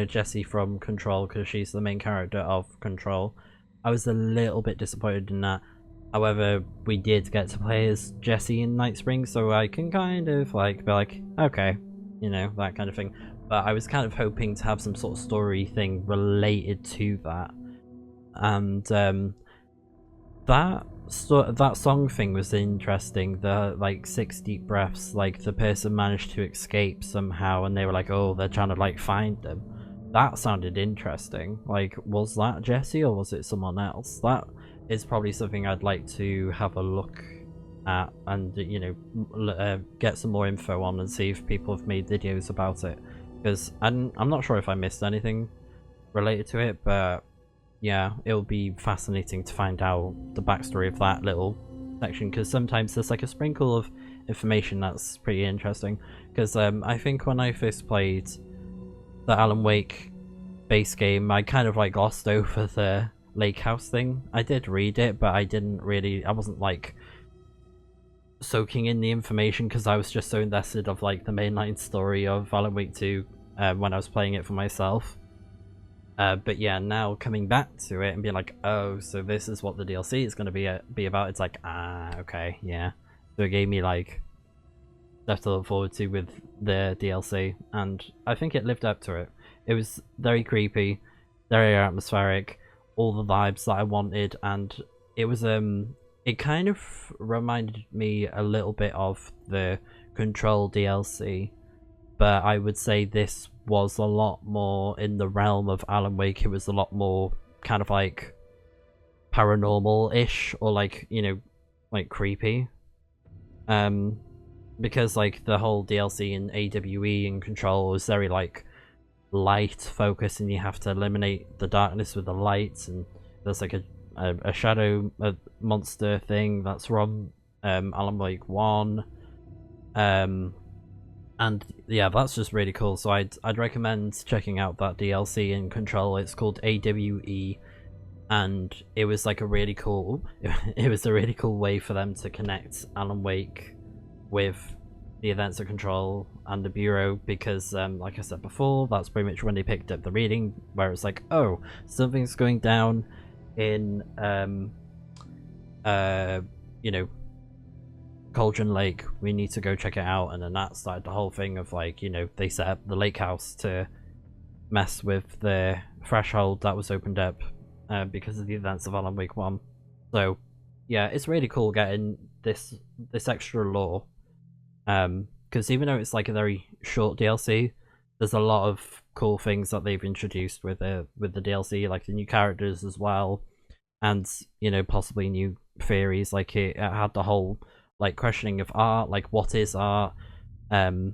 [SPEAKER 1] Jessie from Control, because she's the main character of Control. I was a little bit disappointed in that. However, we did get to play as Jessie in Night Springs, so I can kind of like be like, okay. That kind of thing. But I was kind of hoping to have some sort of story thing related to that. And that song thing was interesting. The like 6 Deep Breaths, like the person managed to escape somehow and they were like, oh, they're trying to like find them. That sounded interesting. Like, was that Jessie or was it someone else? That is probably something I'd like to have a look at and get some more info on and see if people have made videos about it, because I'm not sure if I missed anything related to it, but yeah, it'll be fascinating to find out the backstory of that little section, because sometimes there's like a sprinkle of information that's pretty interesting. Because I think when I first played the Alan Wake base game, I kind of like glossed over the lake house thing. I did read it, but I wasn't like soaking in the information because I was just so invested of like the mainline story of Alan Wake 2 when I was playing it for myself. But yeah, now coming back to it and being like, oh, so this is what the DLC is going to be about. It's like, okay, yeah. So it gave me like stuff to look forward to with the DLC, and I think it lived up to it. It was very creepy, very atmospheric, all the vibes that I wanted, and it was it kind of reminded me a little bit of the Control DLC, but I would say this was a lot more in the realm of Alan Wake. It was a lot more kind of like paranormal-ish or like, you know, like creepy. Because like the whole DLC in AWE and Control was very like light focused, and you have to eliminate the darkness with the lights, and there's like a shadow monster thing that's from Alan Wake 1. And yeah, that's just really cool. So I'd recommend checking out that DLC in Control. It's called AWE, and it was like a really cool it was a really cool way for them to connect Alan Wake with the events of Control and the Bureau, because like I said before, that's pretty much when they picked up the reading, where it's like, oh, something's going down in you know, Cauldron Lake, we need to go check it out. And then that started the whole thing of like, you know, they set up the lake house to mess with the threshold that was opened up because of the events of Alan Wake 1. So yeah, it's really cool getting this extra lore, because even though it's like a very short DLC, there's a lot of cool things that they've introduced with the DLC, like the new characters as well, and you know, possibly new theories. Like it had the whole like questioning of art, like what is art. You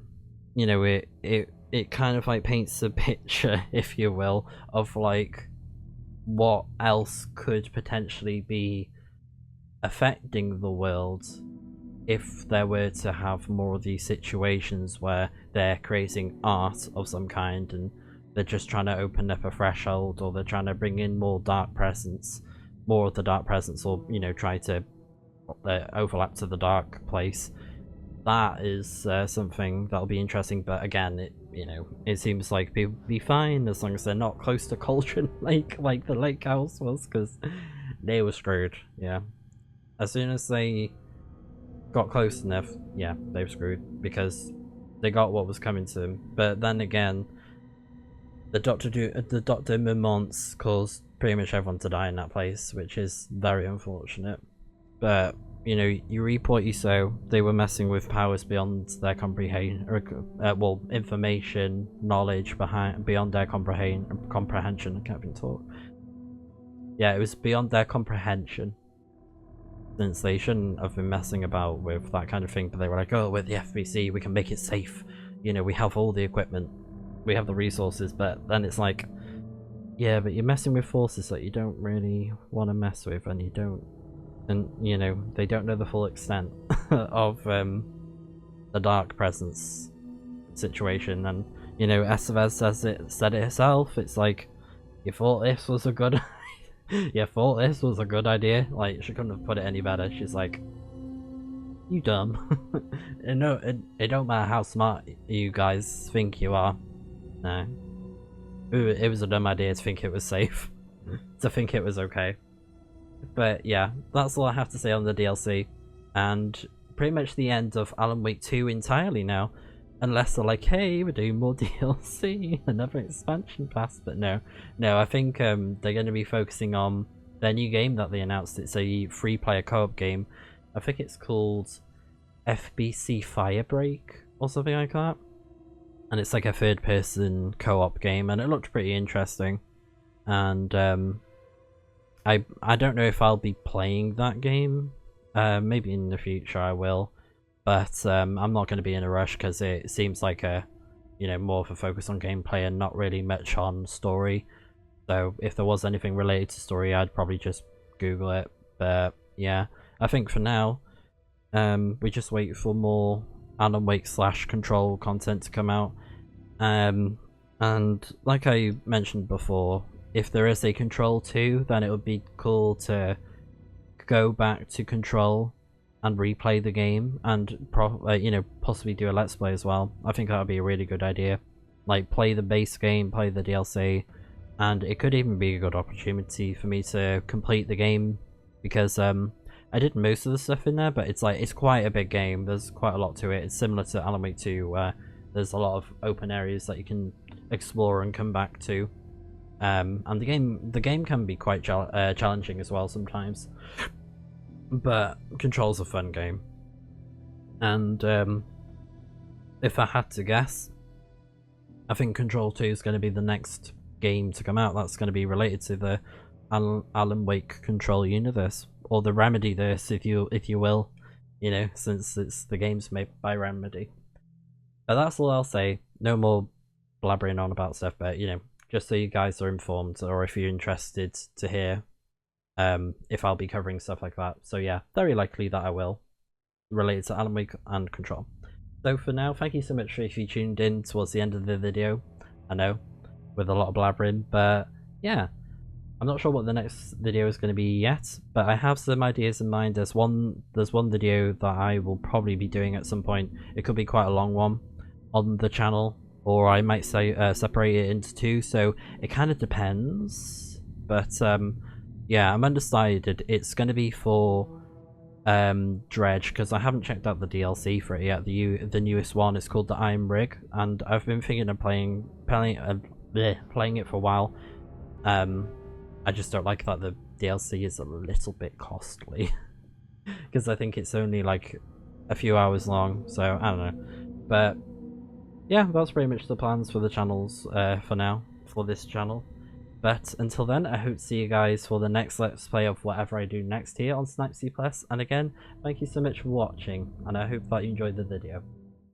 [SPEAKER 1] know, it kind of like paints a picture, if you will, of like what else could potentially be affecting the world if there were to have more of these situations where they're creating art of some kind and they're just trying to open up a threshold, or they're trying to bring in more dark presence, more of the dark presence, or you know, try to overlap to the dark place. That is something that'll be interesting. But again, it seems like people will be fine as long as they're not close to Cauldron Lake like the lake house was, because they were screwed. Yeah, as soon as they got close enough, yeah, they were screwed, because they got what was coming to them. But then again, the Dr. Moments caused pretty much everyone to die in that place, which is very unfortunate. But you know, you reap what you sow. They were messing with powers beyond their comprehension, well, information, knowledge beyond their comprehension. I can't even talk. Yeah, it was beyond their comprehension, since they shouldn't have been messing about with that kind of thing. But they were like, oh, we're the FBC, we can make it safe. You know, we have all the equipment, we have the resources. But then it's like, yeah, but you're messing with forces that you don't really want to mess with, and you don't. And, you know, they don't know the full extent of the dark presence situation. And, you know, Estevez said it herself. It's like, you thought this was a good idea? Like, she couldn't have put it any better. She's like, you dumb. And no, it don't matter how smart you guys think you are. No. It was a dumb idea to think it was safe. To think it was okay. But yeah, that's all I have to say on the DLC, and pretty much the end of Alan Wake 2 entirely now, unless they're like, hey, we're doing more DLC, another expansion pass. But no, I think they're going to be focusing on their new game that they announced. It's a free-player co-op game. I think it's called FBC Firebreak or something like that, and it's like a third-person co-op game, and it looked pretty interesting. And I don't know if I'll be playing that game. Maybe in the future I will, but I'm not going to be in a rush, because it seems like more of a focus on gameplay and not really much on story. So if there was anything related to story, I'd probably just Google it. But yeah, I think for now, we just wait for more Alan Wake / Control content to come out. And like I mentioned before, if there is a Control 2, then it would be cool to go back to Control and replay the game, and possibly do a Let's Play as well. I think that would be a really good idea. Like, play the base game, play the DLC, and it could even be a good opportunity for me to complete the game, because I did most of the stuff in there, but it's quite a big game. There's quite a lot to it. It's similar to Alan Wake 2, where there's a lot of open areas that you can explore and come back to. And the game can be quite challenging as well sometimes, but Control's a fun game. And if I had to guess, I think Control 2 is going to be the next game to come out that's going to be related to the Alan Wake Control universe, or the Remedy-verse, if you will, you know, since it's the game's made by Remedy. But that's all I'll say. No more blabbering on about stuff, but you know, just so you guys are informed, or if you're interested to hear if I'll be covering stuff like that. So yeah, very likely that I will, related to Alan Wake and Control. So for now, thank you so much if you tuned in towards the end of the video. I know, with a lot of blabbering, but yeah, I'm not sure what the next video is going to be yet, but I have some ideas in mind. There's one video that I will probably be doing at some point. It could be quite a long one on the channel, or I might say separate it into two, so it kind of depends. But yeah, I'm undecided. It's going to be for Dredge, because I haven't checked out the DLC for it yet. The newest one is called the Iron Rig, and I've been thinking of playing it for a while. I just don't like that the DLC is a little bit costly, because I think it's only like a few hours long, so I don't know. But yeah, that's pretty much the plans for the channels for now, for this channel. But until then, I hope to see you guys for the next Let's Play of whatever I do next here on Snipezy+. And again, thank you so much for watching, and I hope that you enjoyed the video.